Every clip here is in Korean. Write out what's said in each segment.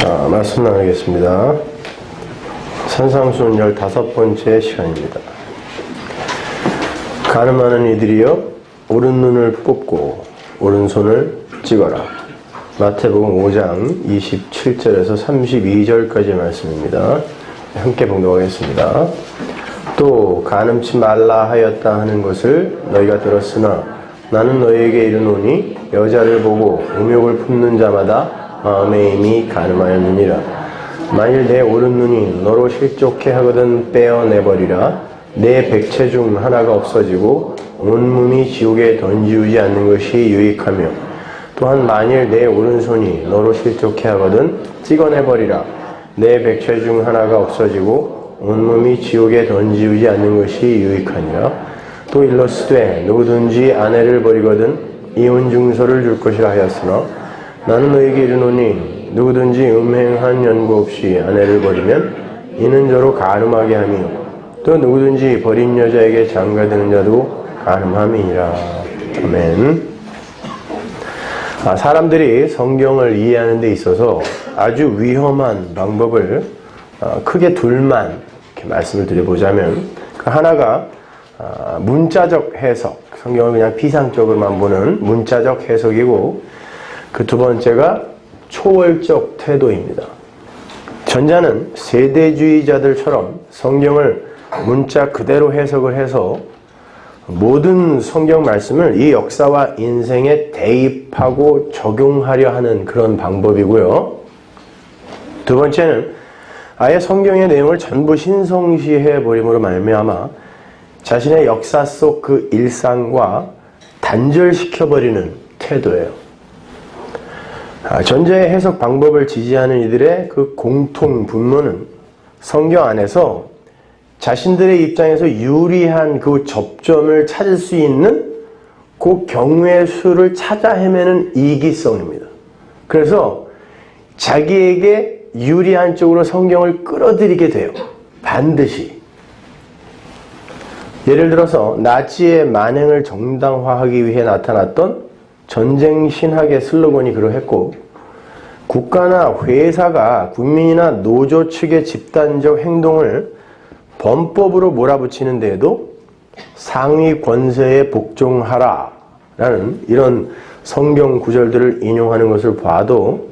말씀 나누겠습니다. 산상순 15번째 시간입니다. 가늠하는 이들이여 오른눈을 뽑고 오른손을 찍어라. 마태복음 5장 27절에서 32절까지의 말씀입니다. 함께 봉독하겠습니다. 또 가늠치 말라 하였다 하는 것을 너희가 들었으나 나는 너희에게 이르노니 여자를 보고 음욕을 품는 자마다 마음에 이미 가늠하였느니라. 만일 내 오른눈이 너로 실족해 하거든 떼어내버리라. 내 백체 중 하나가 없어지고 온몸이 지옥에 던지우지 않는 것이 유익하며 또한 만일 내 오른손이 너로 실족해 하거든 찍어내버리라. 내 백체 중 하나가 없어지고 온몸이 지옥에 던지우지 않는 것이 유익하니라. 또 일러스되 누구든지 아내를 버리거든 이혼 증서를 줄 것이라 하였으나 나는 너에게 이르노니 누구든지 음행한 연고 없이 아내를 버리면 이는 저로 가늠하게 하며 또 누구든지 버린 여자에게 장가드는 자도 가늠함이니라. 아멘. 사람들이 성경을 이해하는 데 있어서 아주 위험한 방법을 크게 둘만 이렇게 말씀을 드려보자면, 그 하나가 문자적 해석, 성경을 그냥 피상적으로만 보는 문자적 해석이고, 그 두 번째가 초월적 태도입니다. 전자는 세대주의자들처럼 성경을 문자 그대로 해석을 해서 모든 성경 말씀을 이 역사와 인생에 대입하고 적용하려 하는 그런 방법이고요. 두 번째는 아예 성경의 내용을 전부 신성시해 버림으로 말미암아 자신의 역사 속 그 일상과 단절시켜 버리는 태도예요. 전자의 해석 방법을 지지하는 이들의 그 공통 분모는 성경 안에서 자신들의 입장에서 유리한 그 접점을 찾을 수 있는 그 경우의 수를 찾아 헤매는 이기성입니다. 그래서 자기에게 유리한 쪽으로 성경을 끌어들이게 돼요. 반드시. 예를 들어서 나치의 만행을 정당화하기 위해 나타났던 전쟁 신학의 슬로건이 그러했고, 국가나 회사가 국민이나 노조 측의 집단적 행동을 범법으로 몰아붙이는 데에도 상위 권세에 복종하라 라는 이런 성경 구절들을 인용하는 것을 봐도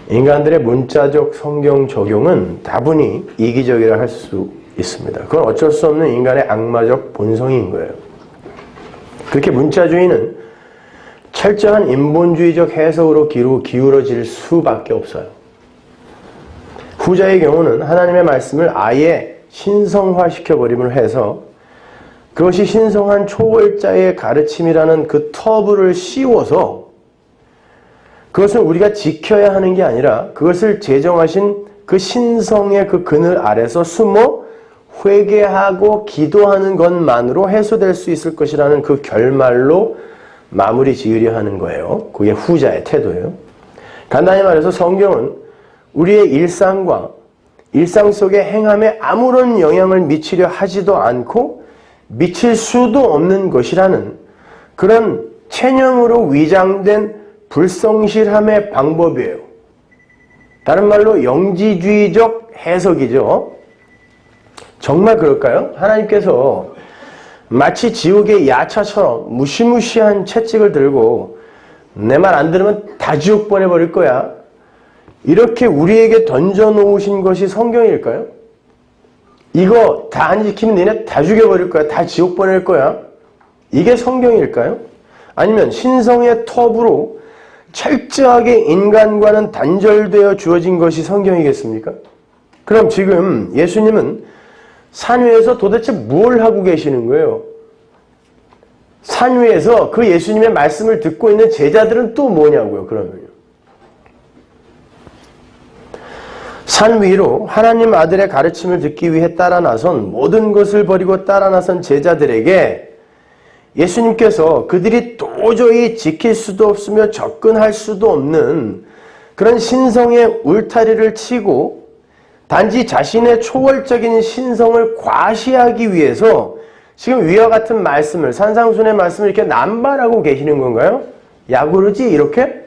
인간들의 문자적 성경 적용은 다분히 이기적이라 할 수 있습니다. 그건 어쩔 수 없는 인간의 악마적 본성인 거예요. 그렇게 문자주의는 철저한 인본주의적 해석으로 기울어질 수밖에 없어요. 후자의 경우는 하나님의 말씀을 아예 신성화시켜버림을 해서 그것이 신성한 초월자의 가르침이라는 그 터부를 씌워서 그것을 우리가 지켜야 하는 게 아니라 그것을 제정하신 그 신성의 그 그늘 아래서 숨어 회개하고 기도하는 것만으로 해소될 수 있을 것이라는 그 결말로 마무리 지으려 하는 거예요. 그게 후자의 태도예요. 간단히 말해서 성경은 우리의 일상과 일상 속의 행함에 아무런 영향을 미치려 하지도 않고 미칠 수도 없는 것이라는 그런 체념으로 위장된 불성실함의 방법이에요. 다른 말로 영지주의적 해석이죠. 정말 그럴까요? 하나님께서 마치 지옥의 야차처럼 무시무시한 채찍을 들고 내 말 안 들으면 다 지옥 보내버릴 거야, 이렇게 우리에게 던져놓으신 것이 성경일까요? 이거 다 안 지키면 너네 다 죽여버릴 거야, 다 지옥 보낼 거야, 이게 성경일까요? 아니면 신성의 톱으로 철저하게 인간과는 단절되어 주어진 것이 성경이겠습니까? 그럼 지금 예수님은 산 위에서 도대체 뭘 하고 계시는 거예요? 산 위에서 그 예수님의 말씀을 듣고 있는 제자들은 또 뭐냐고요, 그러면요. 산 위로 하나님 아들의 가르침을 듣기 위해 따라 나선 모든 것을 버리고 따라 나선 제자들에게 예수님께서 그들이 도저히 지킬 수도 없으며 접근할 수도 없는 그런 신성의 울타리를 치고 단지 자신의 초월적인 신성을 과시하기 위해서 지금 위와 같은 말씀을, 산상순의 말씀을 이렇게 남발하고 계시는 건가요? 야구르지 이렇게?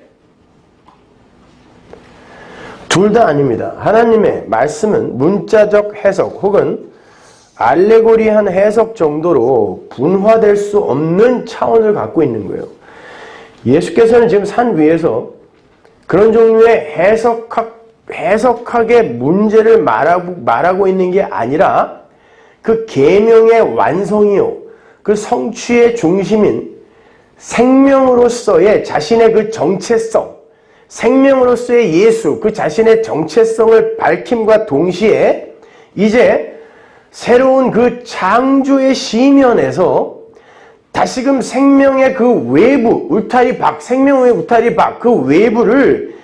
둘 다 아닙니다. 하나님의 말씀은 문자적 해석 혹은 알레고리한 해석 정도로 분화될 수 없는 차원을 갖고 있는 거예요. 예수께서는 지금 산 위에서 그런 종류의 해석학의 문제를 말하고 있는 게 아니라 그 계명의 완성이요, 그 성취의 중심인 생명으로서의 자신의 그 정체성, 생명으로서의 예수, 그 자신의 정체성을 밝힘과 동시에 이제 새로운 그 창조의 시면에서 다시금 생명의 그 외부, 울타리 밖, 생명의 울타리 밖, 그 외부를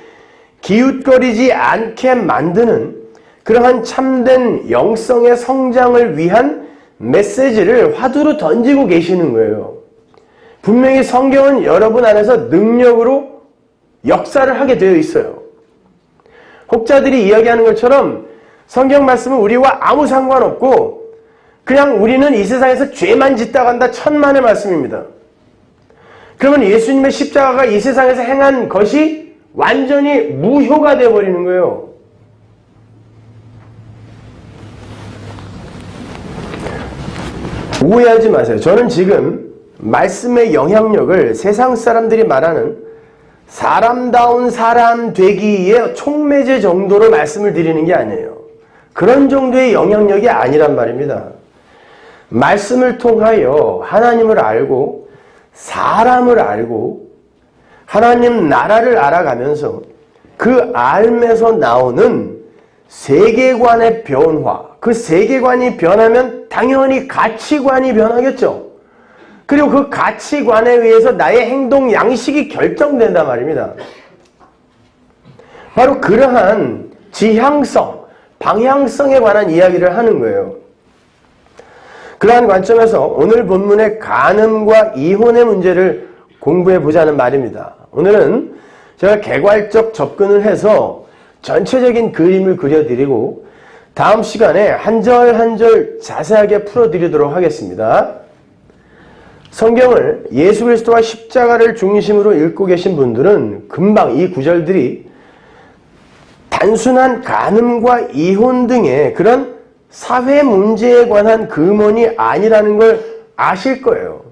기웃거리지 않게 만드는 그러한 참된 영성의 성장을 위한 메시지를 화두로 던지고 계시는 거예요. 분명히 성경은 여러분 안에서 능력으로 역사를 하게 되어 있어요. 혹자들이 이야기하는 것처럼 성경 말씀은 우리와 아무 상관없고 그냥 우리는 이 세상에서 죄만 짓다 간다, 천만의 말씀입니다. 그러면 예수님의 십자가가 이 세상에서 행한 것이 완전히 무효가 되어버리는 거예요. 오해하지 마세요. 저는 지금 말씀의 영향력을 세상 사람들이 말하는 사람다운 사람 되기의 촉매제 정도로 말씀을 드리는 게 아니에요. 그런 정도의 영향력이 아니란 말입니다. 말씀을 통하여 하나님을 알고 사람을 알고 하나님 나라를 알아가면서 그 알면서 나오는 세계관의 변화, 그 세계관이 변하면 당연히 가치관이 변하겠죠. 그리고 그 가치관에 의해서 나의 행동 양식이 결정된단 말입니다. 바로 그러한 지향성, 방향성에 관한 이야기를 하는 거예요. 그러한 관점에서 오늘 본문의 간음과 이혼의 문제를 공부해 보자는 말입니다. 오늘은 제가 개괄적 접근을 해서 전체적인 그림을 그려드리고 다음 시간에 한 절 한 절 자세하게 풀어드리도록 하겠습니다. 성경을 예수 그리스도와 십자가를 중심으로 읽고 계신 분들은 금방 이 구절들이 단순한 간음과 이혼 등의 그런 사회 문제에 관한 금원이 아니라는 걸 아실 거예요.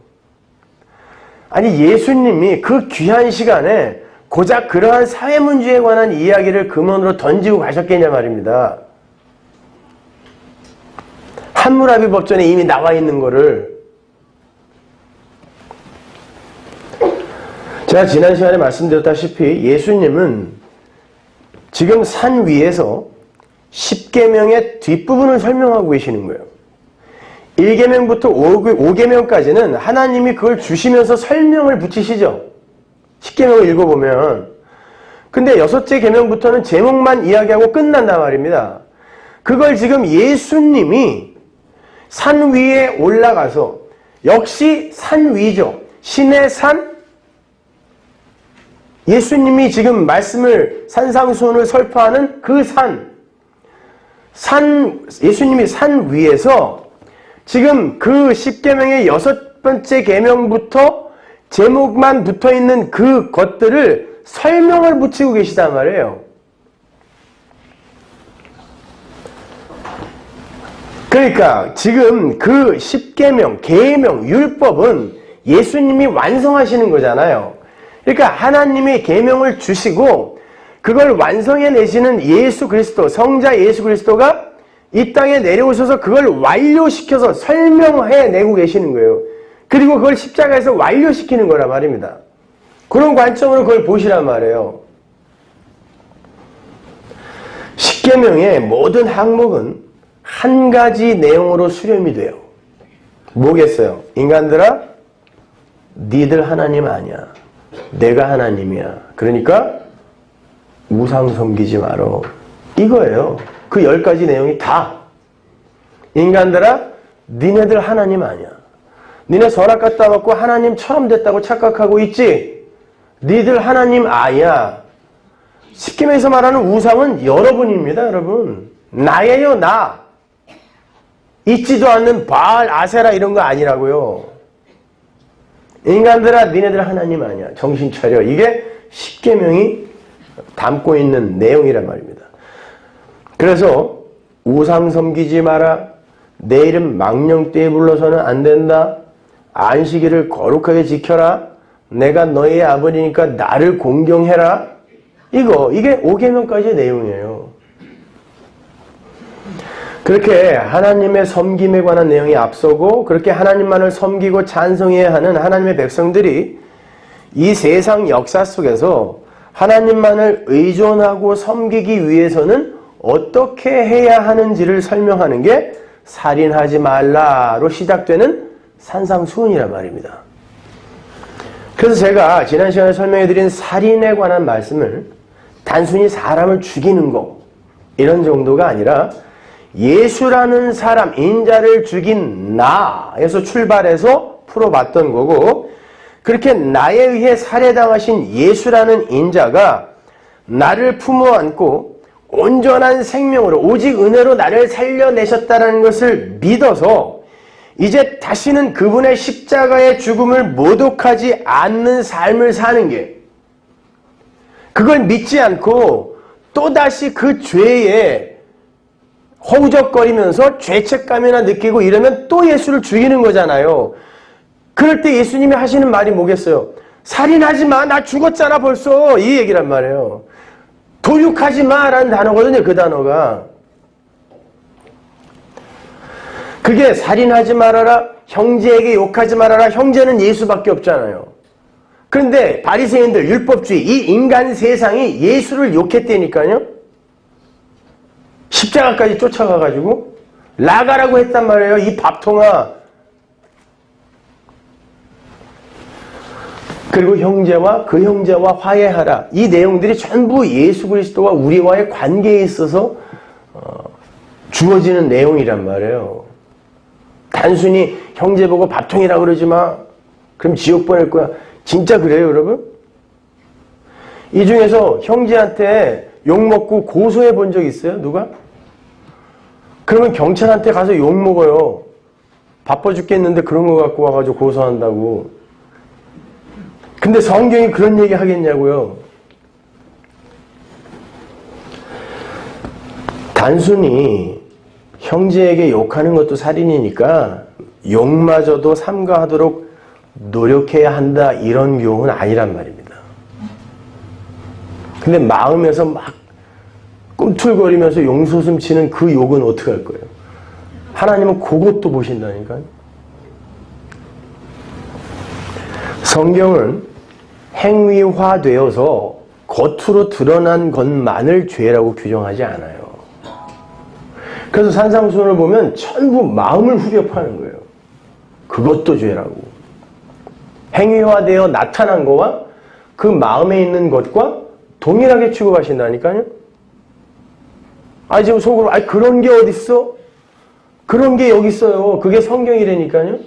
아니, 예수님이 그 귀한 시간에 고작 그러한 사회 문제에 관한 이야기를 금원으로 던지고 가셨겠냐 말입니다. 함무라비 법전에 이미 나와 있는 거를. 제가 지난 시간에 말씀드렸다시피 예수님은 지금 산 위에서 10계명의 뒷부분을 설명하고 계시는 거예요. 1계명부터 5계명까지는 하나님이 그걸 주시면서 설명을 붙이시죠. 10계명을 읽어보면. 근데 6째 계명부터는 제목만 이야기하고 끝난단 말입니다. 그걸 지금 예수님이 산 위에 올라가서, 역시 산 위죠. 신의 산, 예수님이 지금 말씀을 산상수훈을 설파하는 그 예수님이 산 위에서 지금 그 10계명의 6번째 계명부터 제목만 붙어있는 그 것들을 설명을 붙이고 계시단 말이에요. 그러니까 지금 그 10계명, 계명, 율법은 예수님이 완성하시는 거잖아요. 그러니까 하나님이 계명을 주시고 그걸 완성해내시는 예수 그리스도, 성자 예수 그리스도가 이 땅에 내려오셔서 그걸 완료시켜서 설명해내고 계시는 거예요. 그리고 그걸 십자가에서 완료시키는 거란 말입니다. 그런 관점으로 그걸 보시란 말이에요. 십계명의 모든 항목은 한 가지 내용으로 수렴이 돼요. 뭐겠어요? 인간들아, 니들 하나님 아니야. 내가 하나님이야. 그러니까 우상 섬기지 마라. 이거예요. 그 10가지 내용이 다. 인간들아, 니네들 하나님 아니야. 니네 선악 갖다 먹고 하나님처럼 됐다고 착각하고 있지? 니들 하나님 아니야. 십계명에서 말하는 우상은 여러분입니다, 여러분. 나예요, 나. 있지도 않는 바알, 아세라 이런 거 아니라고요. 인간들아, 니네들 하나님 아니야. 정신 차려. 이게 십계명이 담고 있는 내용이란 말입니다. 그래서 우상 섬기지 마라. 내 이름 망령되이 불러서는 안 된다. 안식일을 거룩하게 지켜라. 내가 너희의 아버지니까 나를 공경해라. 이게 5계명까지의 내용이에요. 그렇게 하나님의 섬김에 관한 내용이 앞서고 그렇게 하나님만을 섬기고 찬송해야 하는 하나님의 백성들이 이 세상 역사 속에서 하나님만을 의존하고 섬기기 위해서는 어떻게 해야 하는지를 설명하는 게 살인하지 말라로 시작되는 산상수훈이란 말입니다. 그래서 제가 지난 시간에 설명해드린 살인에 관한 말씀을 단순히 사람을 죽이는 거 이런 정도가 아니라 예수라는 사람, 인자를 죽인 나에서 출발해서 풀어봤던 거고 그렇게 나에 의해 살해당하신 예수라는 인자가 나를 품어 안고 온전한 생명으로 오직 은혜로 나를 살려내셨다는 것을 믿어서 이제 다시는 그분의 십자가의 죽음을 모독하지 않는 삶을 사는 게 그걸 믿지 않고 또다시 그 죄에 허우적거리면서 죄책감이나 느끼고 이러면 또 예수를 죽이는 거잖아요. 그럴 때 예수님이 하시는 말이 뭐겠어요? 살인하지 마. 나 죽었잖아 벌써. 이 얘기란 말이에요. 도륙하지 마라는 단어거든요. 그 단어가. 그게 살인하지 말아라. 형제에게 욕하지 말아라. 형제는 예수밖에 없잖아요. 그런데 바리새인들, 율법주의, 이 인간 세상이 예수를 욕했다니까요. 십자가까지 쫓아가가지고 나가라고 했단 말이에요. 이 밥통아. 그리고 형제와 그 형제와 화해하라. 이 내용들이 전부 예수 그리스도와 우리와의 관계에 있어서 주어지는 내용이란 말이에요. 단순히 형제 보고 밥통이라고 그러지 마. 그럼 지옥 보낼 거야. 진짜 그래요, 여러분? 이 중에서 형제한테 욕먹고 고소해 본 적 있어요? 누가? 그러면 경찰한테 가서 욕먹어요. 바빠 죽겠는데 그런 거 갖고 와가지고 고소한다고. 근데 성경이 그런 얘기 하겠냐고요. 단순히 형제에게 욕하는 것도 살인이니까 욕마저도 삼가하도록 노력해야 한다 이런 교훈은 아니란 말입니다. 근데 마음에서 막 꿈틀거리면서 용솟음 치는 그 욕은 어떻게 할 거예요? 하나님은 그것도 보신다니까요. 성경은 행위화되어서 겉으로 드러난 것만을 죄라고 규정하지 않아요. 그래서 산상수훈을 보면 전부 마음을 후벼 파는 거예요. 그것도 죄라고. 행위화되어 나타난 거와 그 마음에 있는 것과 동일하게 취급하신다니까요. 지금 속으로 그런 게 어딨어? 그런 게 여기 있어요. 그게 성경이라니까요.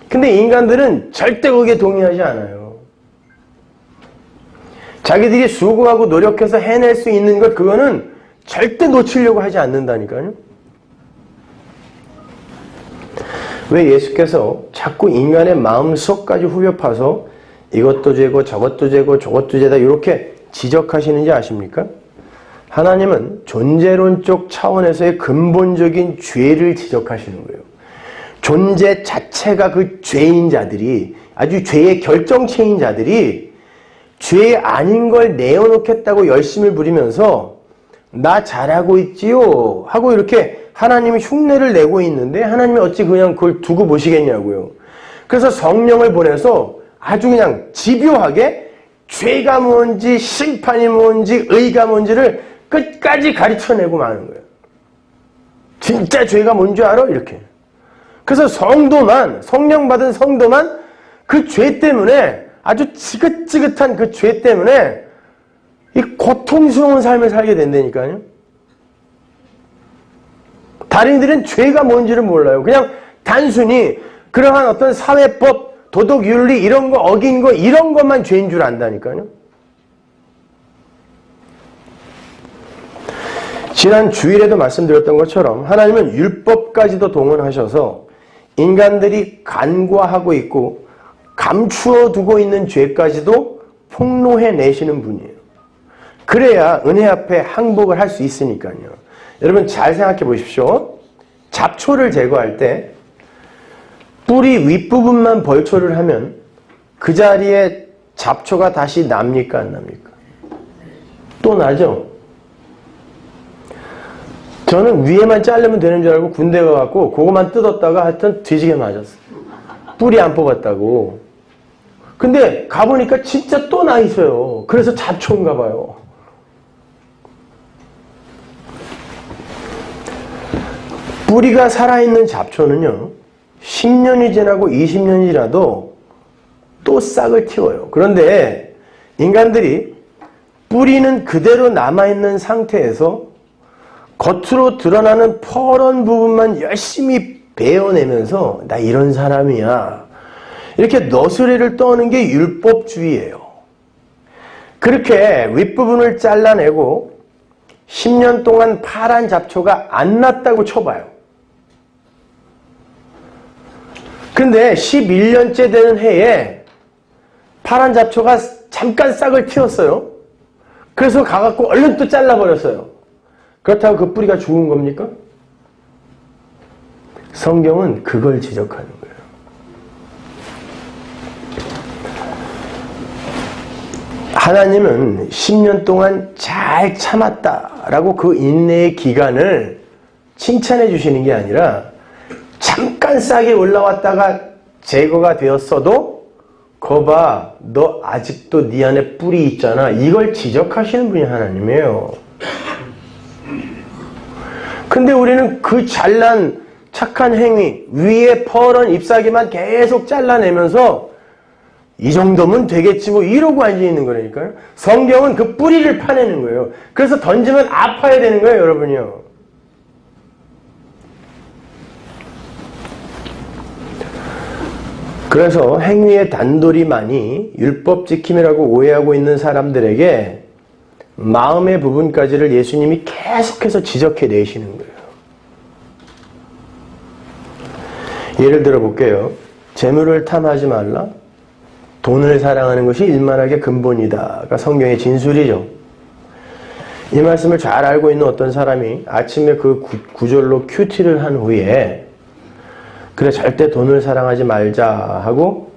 근데 인간들은 절대 거기에 동의하지 않아요. 자기들이 수고하고 노력해서 해낼 수 있는 것 그거는 절대 놓치려고 하지 않는다니까요. 왜 예수께서 자꾸 인간의 마음속까지 후벼 파서 이것도 죄고 저것도 죄고 저것도 죄다 이렇게 지적하시는지 아십니까? 하나님은 존재론적 차원에서의 근본적인 죄를 지적하시는 거예요. 존재 자체가 그 죄인 자들이 아주 죄의 결정체인 자들이 죄 아닌 걸 내어놓겠다고 열심을 부리면서 나 잘하고 있지요 하고 이렇게 하나님이 흉내를 내고 있는데 하나님이 어찌 그냥 그걸 두고 보시겠냐고요. 그래서 성령을 보내서 아주 그냥 집요하게 죄가 뭔지 심판이 뭔지 의가 뭔지를 끝까지 가르쳐내고 마는 거예요. 진짜 죄가 뭔지 알아? 이렇게. 그래서 성도만, 성령 받은 성도만 그 죄 때문에 아주 지긋지긋한 그 죄 때문에 이 고통스러운 삶을 살게 된다니까요. 다른 이들은 죄가 뭔지를 몰라요. 그냥 단순히 그러한 어떤 사회법, 도덕윤리 이런 거 어긴 거 이런 것만 죄인 줄 안다니까요. 지난 주일에도 말씀드렸던 것처럼 하나님은 율법까지도 동원하셔서 인간들이 간과하고 있고 감추어 두고 있는 죄까지도 폭로해 내시는 분이에요. 그래야 은혜 앞에 항복을 할 수 있으니까요. 여러분 잘 생각해 보십시오. 잡초를 제거할 때 뿌리 윗부분만 벌초를 하면 그 자리에 잡초가 다시 납니까 안 납니까? 또 나죠? 저는 위에만 자르면 되는 줄 알고 군대 가갖고 그거만 뜯었다가 하여튼 뒤지게 맞았어요. 뿌리 안 뽑았다고. 근데 가보니까 진짜 또 나 있어요. 그래서 잡초인가 봐요. 뿌리가 살아있는 잡초는요, 10년이 지나고 20년이 지나도 또 싹을 틔워요. 그런데 인간들이 뿌리는 그대로 남아있는 상태에서 겉으로 드러나는 퍼런 부분만 열심히 베어내면서 나 이런 사람이야, 이렇게 너스레를 떠는 게 율법주의예요. 그렇게 윗부분을 잘라내고 10년 동안 파란 잡초가 안 났다고 쳐봐요. 근데 11년째 되는 해에 파란 잡초가 잠깐 싹을 틔웠어요. 그래서 가갖고 얼른 또 잘라버렸어요. 그렇다고 그 뿌리가 죽은 겁니까? 성경은 그걸 지적하는 거예요. 하나님은 10년 동안 잘 참았다라고 그 인내의 기간을 칭찬해 주시는 게 아니라 잠깐 싹이 올라왔다가 제거가 되었어도 거봐, 너 아직도 네 안에 뿌리 있잖아, 이걸 지적하시는 분이 하나님이에요. 근데 우리는 그 잘난 착한 행위, 위에 퍼런 잎사귀만 계속 잘라내면서 이 정도면 되겠지 뭐 이러고 앉아있는 거라니까요. 성경은 그 뿌리를 파내는 거예요. 그래서 던지면 아파야 되는 거예요, 여러분이요. 그래서 행위의 단돌이만이 율법 지킴이라고 오해하고 있는 사람들에게 마음의 부분까지를 예수님이 계속해서 지적해 내시는 거예요. 예를 들어 볼게요. 재물을 탐하지 말라. 돈을 사랑하는 것이 일만하게 근본이다가 성경의 진술이죠. 이 말씀을 잘 알고 있는 어떤 사람이 아침에 그 구절로 큐티를 한 후에 그래 절대 돈을 사랑하지 말자 하고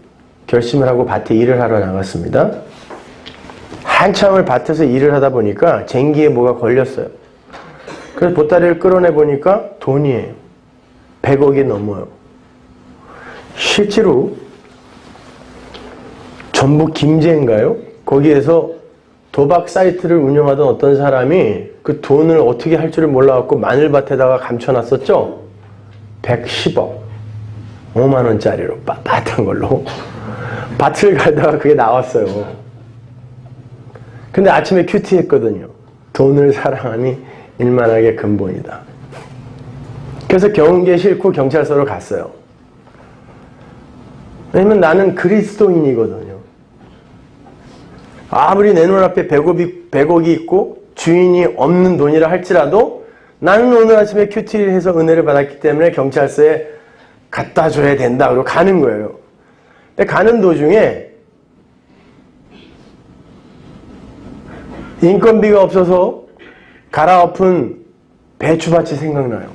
결심을 하고 밭에 일을 하러 나갔습니다. 한참을 밭에서 일을 하다 보니까 쟁기에 뭐가 걸렸어요. 그래서 보따리를 끌어내 보니까 돈이에요. 100억이 넘어요. 실제로 전북 김제인가요? 거기에서 도박 사이트를 운영하던 어떤 사람이 그 돈을 어떻게 할 줄을 몰라갖고 마늘밭에다가 감춰놨었죠? 110억. 5만원짜리로 빳빳한 걸로 밭을 갈다가 그게 나왔어요. 근데 아침에 큐티했거든요. 돈을 사랑하니 일만하게 근본이다. 그래서 경계 싫고 경찰서로 갔어요. 왜냐면 나는 그리스도인이거든요. 아무리 내 눈앞에 100억이 있고 주인이 없는 돈이라 할지라도 나는 오늘 아침에 큐티를 해서 은혜를 받았기 때문에 경찰서에 갖다 줘야 된다. 그러고 가는 거예요. 근데 가는 도중에 인건비가 없어서 갈아엎은 배추밭이 생각나요.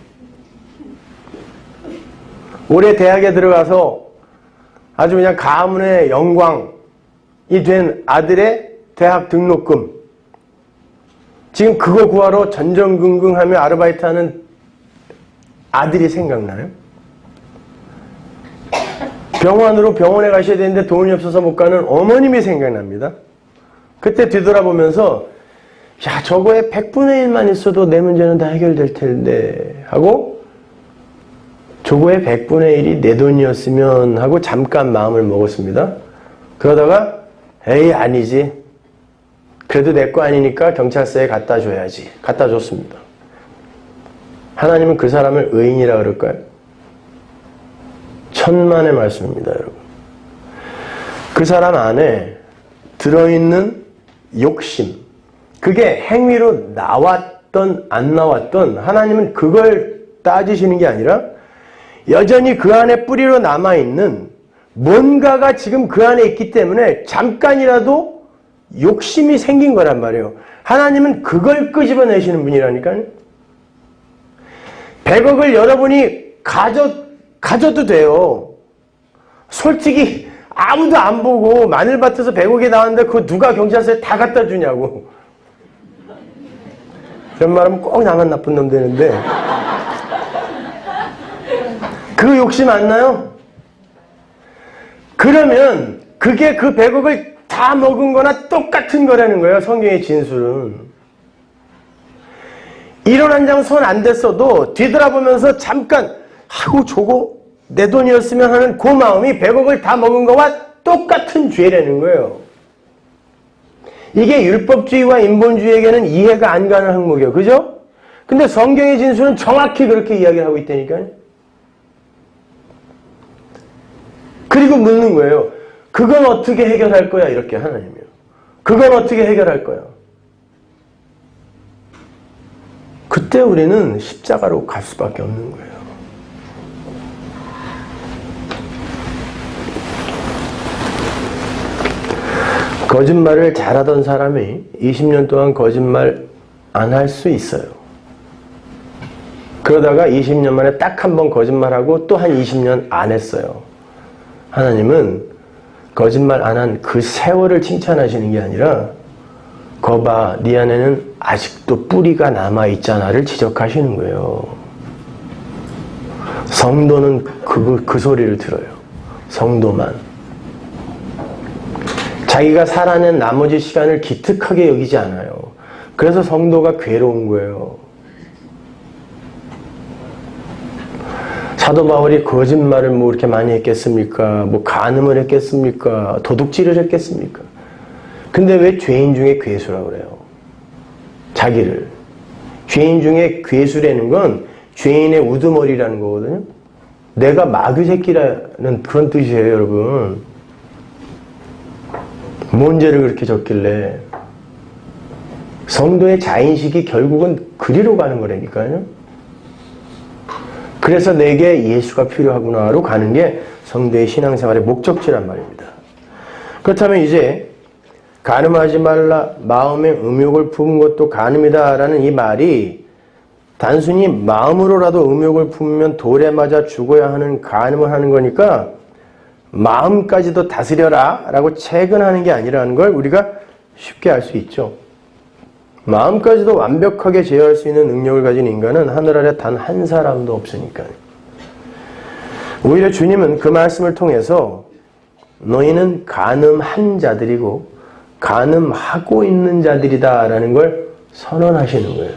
올해 대학에 들어가서 아주 그냥 가문의 영광이 된 아들의 대학 등록금, 지금 그거 구하러 전전긍긍하며 아르바이트하는 아들이 생각나요? 병원에 가셔야 되는데 돈이 없어서 못 가는 어머님이 생각납니다. 그때 뒤돌아보면서 야, 저거에 100분의 1만 있어도 내 문제는 다 해결될 텐데 하고 저거에 100분의 1이 내 돈이었으면 하고 잠깐 마음을 먹었습니다. 그러다가 에이 아니지, 그래도 내 거 아니니까 경찰서에 갖다 줘야지. 갖다 줬습니다. 하나님은 그 사람을 의인이라 그럴까요? 천만의 말씀입니다, 여러분. 그 사람 안에 들어있는 욕심, 그게 행위로 나왔던 안 나왔던 하나님은 그걸 따지시는 게 아니라 여전히 그 안에 뿌리로 남아있는 뭔가가 지금 그 안에 있기 때문에 잠깐이라도 욕심이 생긴 거란 말이에요. 하나님은 그걸 끄집어내시는 분이라니까요. 100억을 여러분이 가져도 돼요. 솔직히 아무도 안 보고 마늘밭에서 100억이 나왔는데 그거 누가 경찰서에 다 갖다 주냐고. 그런 말하면 꼭 나만 나쁜 놈 되는데 그 욕심 안 나요? 그러면 그게 그 100억을 다 먹은 거나 똑같은 거라는 거예요. 성경의 진술은. 1원 한 장 손 안 댔어도 뒤돌아보면서 잠깐 아이고 저거 내 돈이었으면 하는 그 마음이 100억을 다 먹은 거와 똑같은 죄라는 거예요. 이게 율법주의와 인본주의에게는 이해가 안 가는 항목이에요. 그죠? 근데 성경의 진술은 정확히 그렇게 이야기를 하고 있다니까요. 그리고 묻는 거예요. 그건 어떻게 해결할 거야? 이렇게 하나님이요. 그건 어떻게 해결할 거야? 그때 우리는 십자가로 갈 수밖에 없는 거예요. 거짓말을 잘하던 사람이 20년 동안 거짓말 안 할 수 있어요. 그러다가 20년 만에 딱 한 번 거짓말하고 또 한 20년 안 했어요. 하나님은 거짓말 안 한 그 세월을 칭찬하시는 게 아니라 거봐 네 안에는 아직도 뿌리가 남아있잖아를 지적하시는 거예요. 성도는 그 소리를 들어요. 성도만. 자기가 살아낸 나머지 시간을 기특하게 여기지 않아요. 그래서 성도가 괴로운 거예요. 사도 바울이 거짓말을 뭐 이렇게 많이 했겠습니까? 뭐 간음을 했겠습니까? 도둑질을 했겠습니까? 근데 왜 죄인 중에 괴수라고 그래요? 자기를. 죄인 중에 괴수라는 건 죄인의 우두머리라는 거거든요. 내가 마귀 새끼라는 그런 뜻이에요, 여러분. 뭔 죄를 그렇게 졌길래. 성도의 자인식이 결국은 그리로 가는 거라니까요. 그래서 내게 예수가 필요하구나로 가는 게 성도의 신앙생활의 목적지란 말입니다. 그렇다면 이제 간음하지 말라 마음에 음욕을 품은 것도 간음이다 라는 이 말이 단순히 마음으로라도 음욕을 품으면 돌에 맞아 죽어야 하는 간음을 하는 거니까 마음까지도 다스려라 라고 체근하는 게 아니라는 걸 우리가 쉽게 알 수 있죠. 마음까지도 완벽하게 제어할 수 있는 능력을 가진 인간은 하늘 아래 단 한 사람도 없으니까요. 오히려 주님은 그 말씀을 통해서 너희는 간음한 자들이고 간음하고 있는 자들이다 라는 걸 선언하시는 거예요.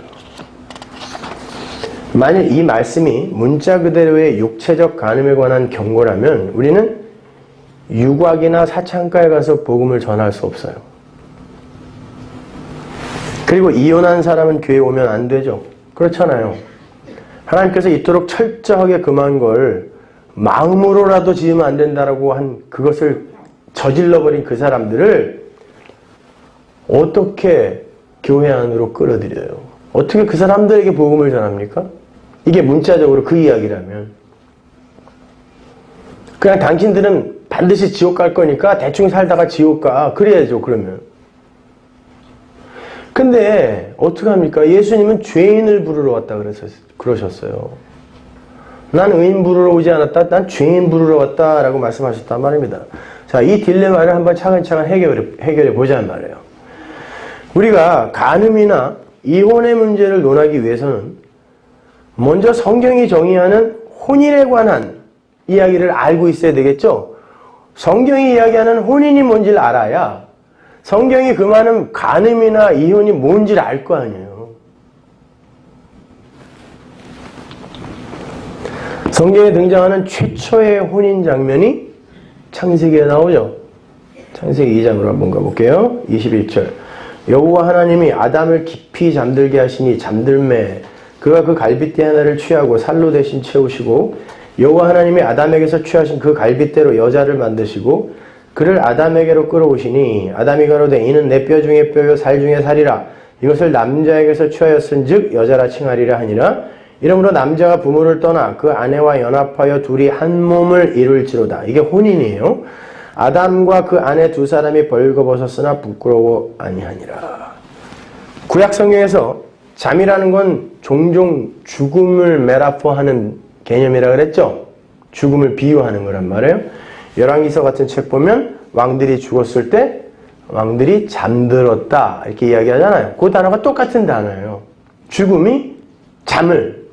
만일 이 말씀이 문자 그대로의 육체적 간음에 관한 경고라면 우리는 유곽이나 사창가에 가서 복음을 전할 수 없어요. 그리고 이혼한 사람은 교회에 오면 안 되죠. 그렇잖아요. 하나님께서 이토록 철저하게 금한 걸 마음으로라도 지으면 안 된다라고 한 그것을 저질러버린 그 사람들을 어떻게 교회 안으로 끌어들여요? 어떻게 그 사람들에게 복음을 전합니까? 이게 문자적으로 그 이야기라면. 그냥 당신들은 반드시 지옥 갈 거니까 대충 살다가 지옥 가. 그래야죠, 그러면. 근데 어떡합니까? 예수님은 죄인을 부르러 왔다 그러셨어요. 난 의인 부르러 오지 않았다. 난 죄인 부르러 왔다 라고 말씀하셨단 말입니다. 자, 이 딜레마를 한번 차근차근 해결해 보자는 말이에요. 우리가 간음이나 이혼의 문제를 논하기 위해서는 먼저 성경이 정의하는 혼인에 관한 이야기를 알고 있어야 되겠죠? 성경이 이야기하는 혼인이 뭔지를 알아야 성경이 금하는 간음이나 이혼이 뭔지를 알 거 아니에요. 성경에 등장하는 최초의 혼인 장면이 창세기에 나오죠. 창세기 2장으로 한번 가볼게요. 21절. 여호와 하나님이 아담을 깊이 잠들게 하시니 잠들매 그가 그 갈빗대 하나를 취하고 살로 대신 채우시고 여호와 하나님이 아담에게서 취하신 그 갈빗대로 여자를 만드시고 그를 아담에게로 끌어오시니 아담이 가로되 이는 내 뼈 중에 뼈요 살 중에 살이라 이것을 남자에게서 취하였은즉 여자라 칭하리라 하니라. 이러므로 남자가 부모를 떠나 그 아내와 연합하여 둘이 한 몸을 이룰지로다. 이게 혼인이에요. 아담과 그 아내 두 사람이 벌거벗었으나 부끄러워 아니하니라. 구약 성경에서 잠이라는 건 종종 죽음을 메타포하는 개념이라 그랬죠. 죽음을 비유하는 거란 말이에요. 열왕기서 같은 책 보면 왕들이 죽었을 때 왕들이 잠들었다 이렇게 이야기하잖아요. 그 단어가 똑같은 단어예요. 죽음이 잠을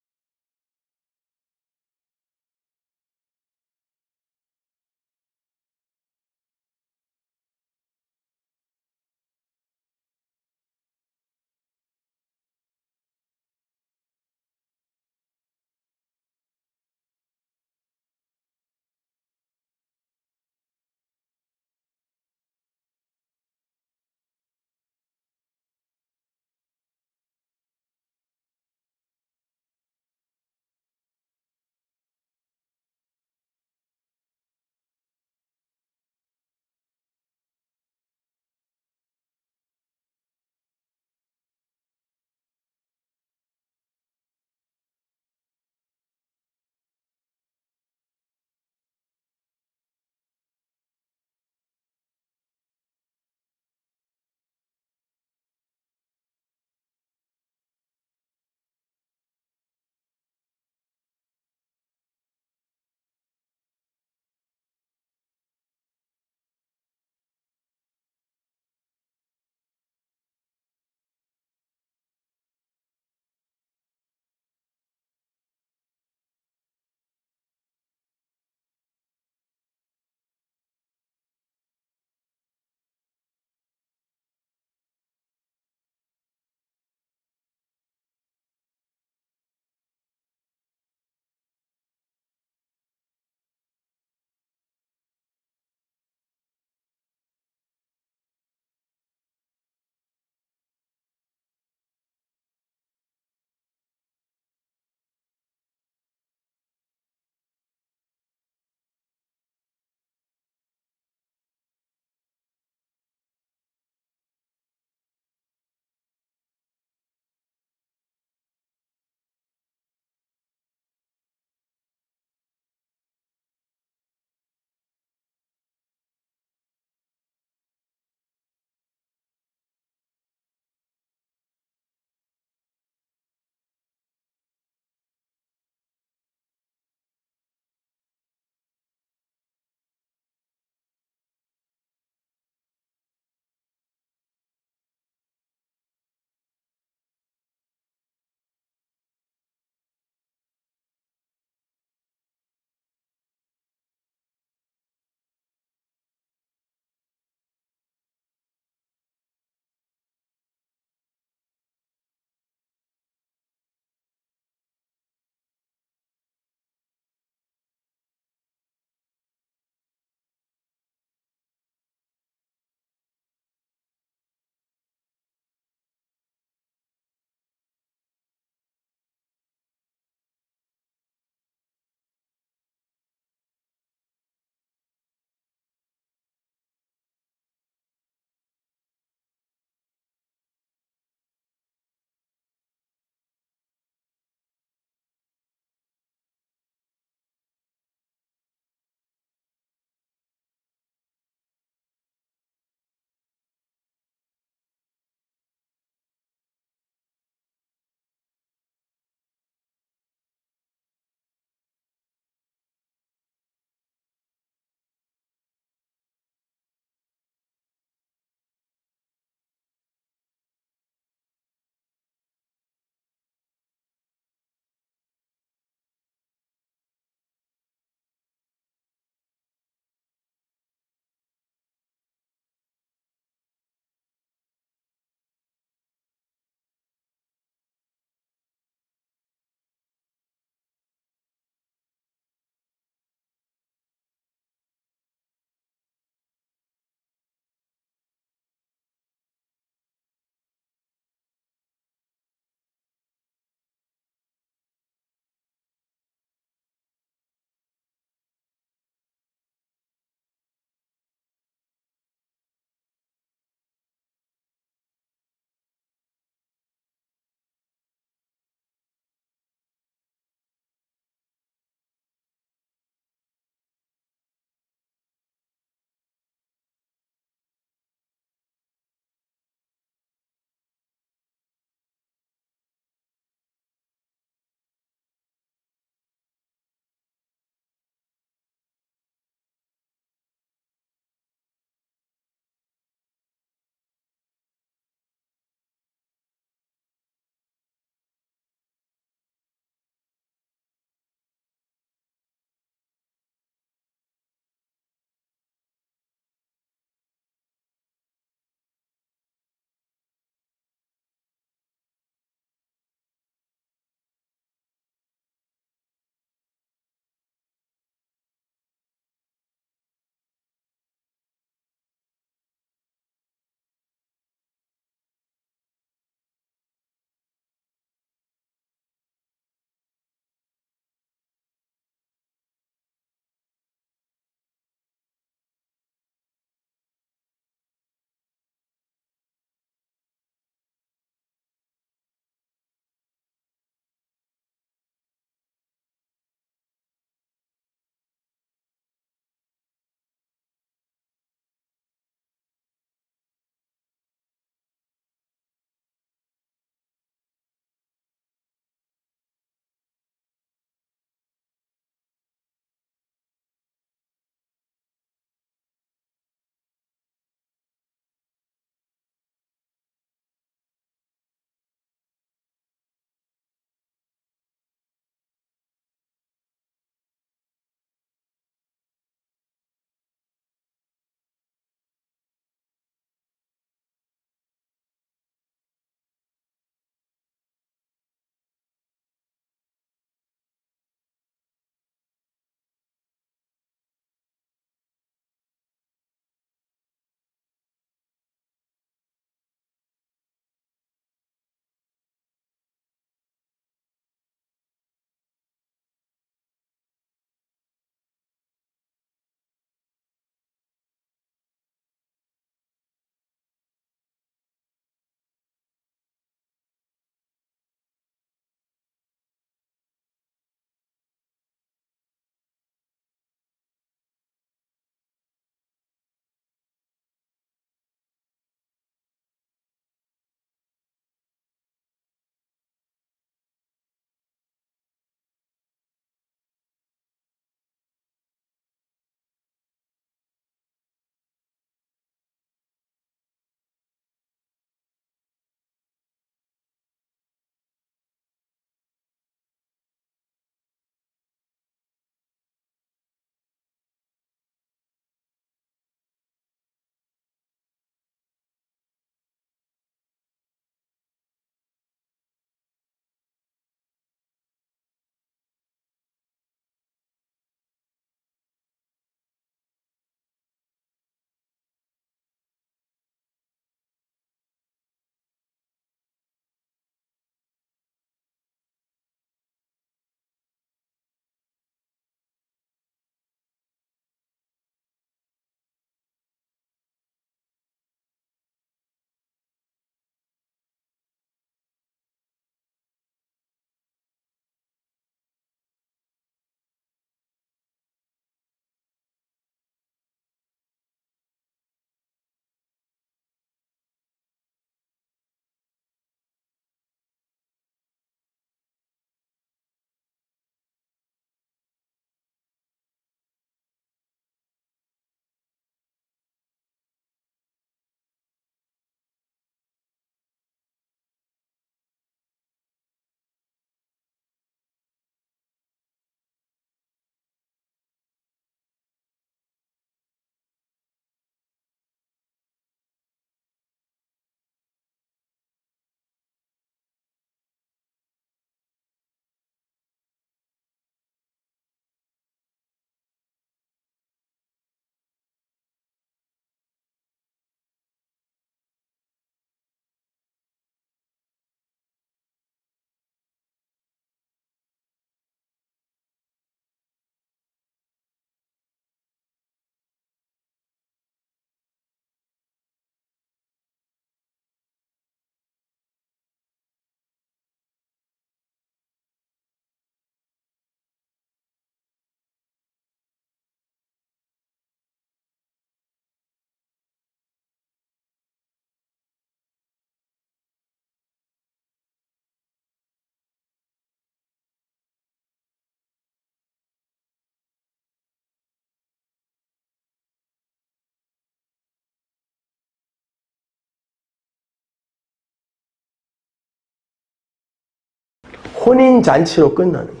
혼인잔치로 끝나는 거예요.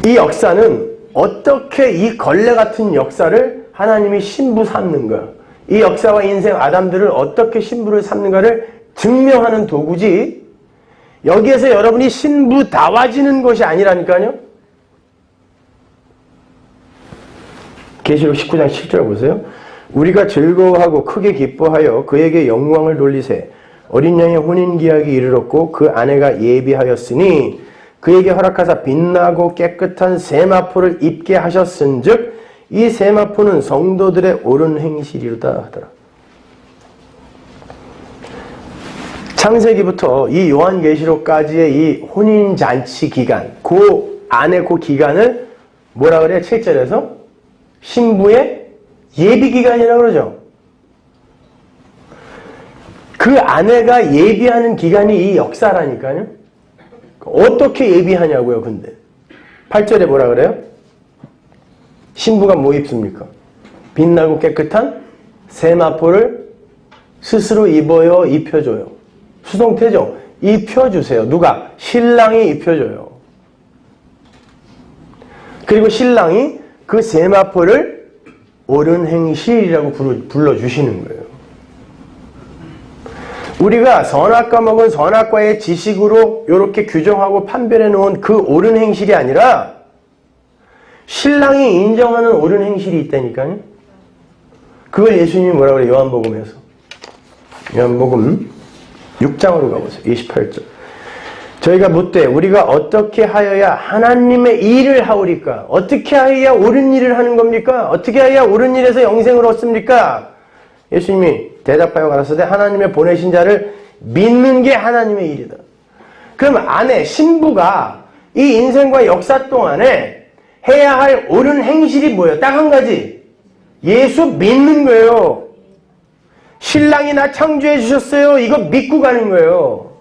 이 역사는 어떻게 이 걸레 같은 역사를 하나님이 신부 삼는가, 이 역사와 인생 아담들을 어떻게 신부를 삼는가를 증명하는 도구지, 여기에서 여러분이 신부다워지는 것이 아니라니까요. 계시록 19장 7절 보세요. 우리가 즐거워하고 크게 기뻐하여 그에게 영광을 돌리세. 어린 양의 혼인기약이 이르렀고 그 아내가 예비하였으니 그에게 허락하사 빛나고 깨끗한 세마포를 입게 하셨은즉 이 세마포는 성도들의 옳은 행실이로다 하더라. 창세기부터 이 요한계시록까지의 이 혼인잔치 기간, 그 안에 그 기간을 뭐라 그래요? 7절에서 신부의 예비기간이라고 그러죠. 그 아내가 예비하는 기간이 이 역사라니까요. 어떻게 예비하냐고요, 근데. 8절에 뭐라 그래요? 신부가 뭐 입습니까? 빛나고 깨끗한 세마포를 스스로 입어요, 입혀줘요? 수동태죠? 입혀주세요. 누가? 신랑이 입혀줘요. 그리고 신랑이 그 세마포를 옳은 행실이라고 불러주시는 거예요. 우리가 선악과 먹은 선악과의 지식으로 이렇게 규정하고 판별해 놓은 그 옳은 행실이 아니라 신랑이 인정하는 옳은 행실이 있다니까요. 그걸 예수님이 뭐라고 그래요? 요한복음에서. 요한복음 6장으로 가보세요. 28절. 저희가 묻되 우리가 어떻게 하여야 하나님의 일을 하오리까? 어떻게 하여야 옳은 일을 하는 겁니까? 어떻게 하여야 옳은 일에서 영생을 얻습니까? 예수님이 대답하여 가라사대 하나님의 보내신 자를 믿는 게 하나님의 일이다. 그럼 아내, 신부가 이 인생과 역사 동안에 해야 할 옳은 행실이 뭐예요? 딱 한 가지. 예수 믿는 거예요. 신랑이 나 창조해 주셨어요. 이거 믿고 가는 거예요.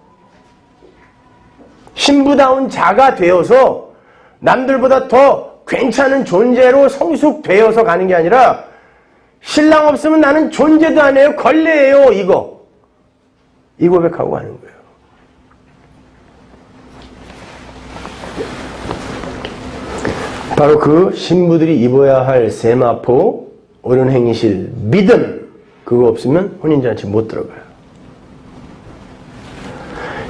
신부다운 자가 되어서 남들보다 더 괜찮은 존재로 성숙되어서 가는 게 아니라 신랑 없으면 나는 존재도 안 해요. 걸레예요. 이거. 이 고백하고 가는 거예요. 바로 그 신부들이 입어야 할 세마포, 옳은 행실, 믿음, 그거 없으면 혼인잔치 못 들어가요.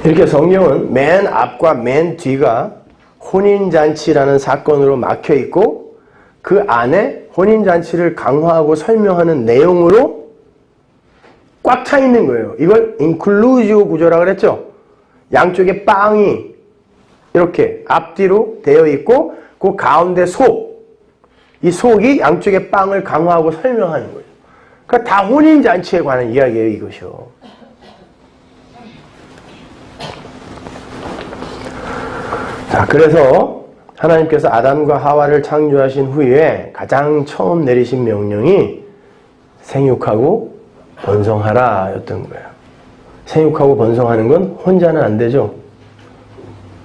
이렇게 성경은 맨 앞과 맨 뒤가 혼인잔치라는 사건으로 막혀있고 그 안에 혼인잔치를 강화하고 설명하는 내용으로 꽉 차 있는 거예요. 이걸 인클루지오 구조라고 그랬죠. 양쪽에 빵이 이렇게 앞뒤로 되어 있고 그 가운데 속, 이 속이 양쪽의 빵을 강화하고 설명하는 거예요. 그러니까 다 혼인잔치에 관한 이야기예요, 이것이요. 자, 그래서 하나님께서 아담과 하와를 창조하신 후에 가장 처음 내리신 명령이 생육하고 번성하라 였던 거예요. 생육하고 번성하는 건 혼자는 안 되죠.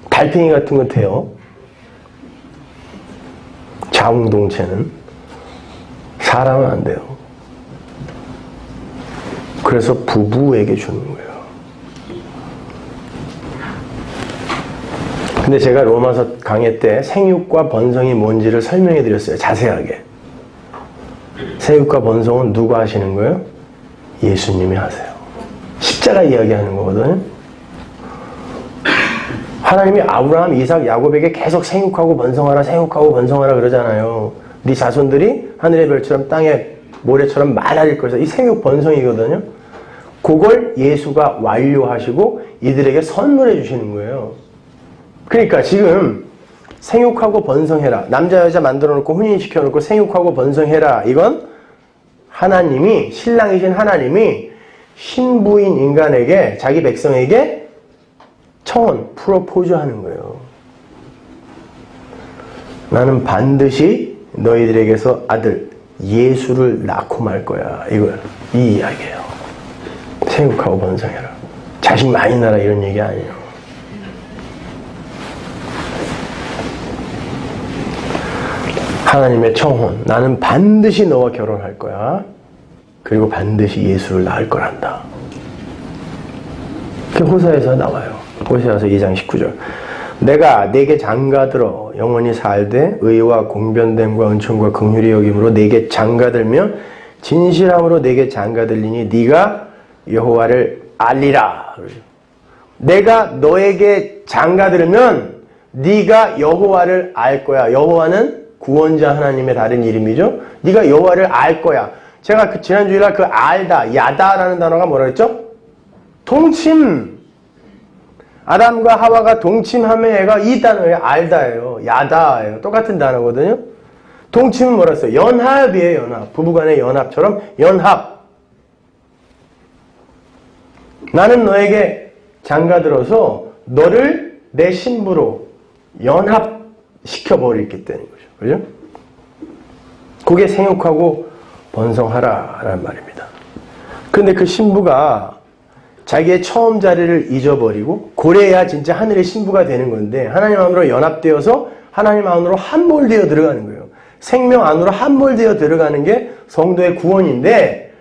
달팽이 같은 건 돼요. 자웅동체는. 사람은 안 돼요. 그래서 부부에게 주는 거예요. 근데 제가 로마서 강의 때 생육과 번성이 뭔지를 설명해 드렸어요. 자세하게. 생육과 번성은 누가 하시는 거예요? 예수님이 하세요. 십자가 이야기하는 거거든요. 하나님이 아브라함, 이삭, 야곱에게 계속 생육하고 번성하라, 생육하고 번성하라 그러잖아요. 네 자손들이 하늘의 별처럼 땅의 모래처럼 많아질 것이다. 이 생육 번성이거든요. 그걸 예수가 완료하시고 이들에게 선물해 주시는 거예요. 그러니까 지금 생육하고 번성해라. 남자 여자 만들어 놓고 혼인시켜 놓고 생육하고 번성해라. 이건 하나님이, 신랑이신 하나님이 신부인 인간에게, 자기 백성에게 청혼, 프로포즈 하는 거예요. 나는 반드시 너희들에게서 아들 예수를 낳고 말 거야. 이거야. 이 이야기예요. 생육하고 번성해라. 자식 많이 낳아라 이런 얘기 아니에요. 하나님의 청혼. 나는 반드시 너와 결혼할 거야. 그리고 반드시 예수를 낳을 거란다. 그게 호사에서 나와요. 호세아서 2장 19절. 내가 네게 장가들어 영원히 살되 의와 공변됨과 은총과 긍휼히 여김으로 네게 장가들며 진실함으로 네게 장가들리니 네가 여호와를 알리라. 내가 너에게 장가들으면 네가 여호와를 알 거야. 여호와는 구원자 하나님의 다른 이름이죠. 네가 여호와를 알 거야. 제가 지난 주일날 그 알다, 야다라는 단어가 뭐라 그랬죠? 동침. 아담과 하와가 동침하면 애가 이 단어예요. 알다예요. 야다예요. 똑같은 단어거든요. 동침은 뭐라 했어요? 연합이에요. 연합. 부부간의 연합처럼 연합. 나는 너에게 장가들어서 너를 내 신부로 연합시켜버리기 때문인 거죠. 그죠? 그게 생육하고 번성하라 라는 말입니다. 근데 그 신부가 자기의 처음 자리를 잊어버리고 그래야 진짜 하늘의 신부가 되는 건데 하나님 안으로 연합되어서 하나님 안으로 함몰되어 들어가는 거예요. 생명 안으로 함몰되어 들어가는 게 성도의 구원인데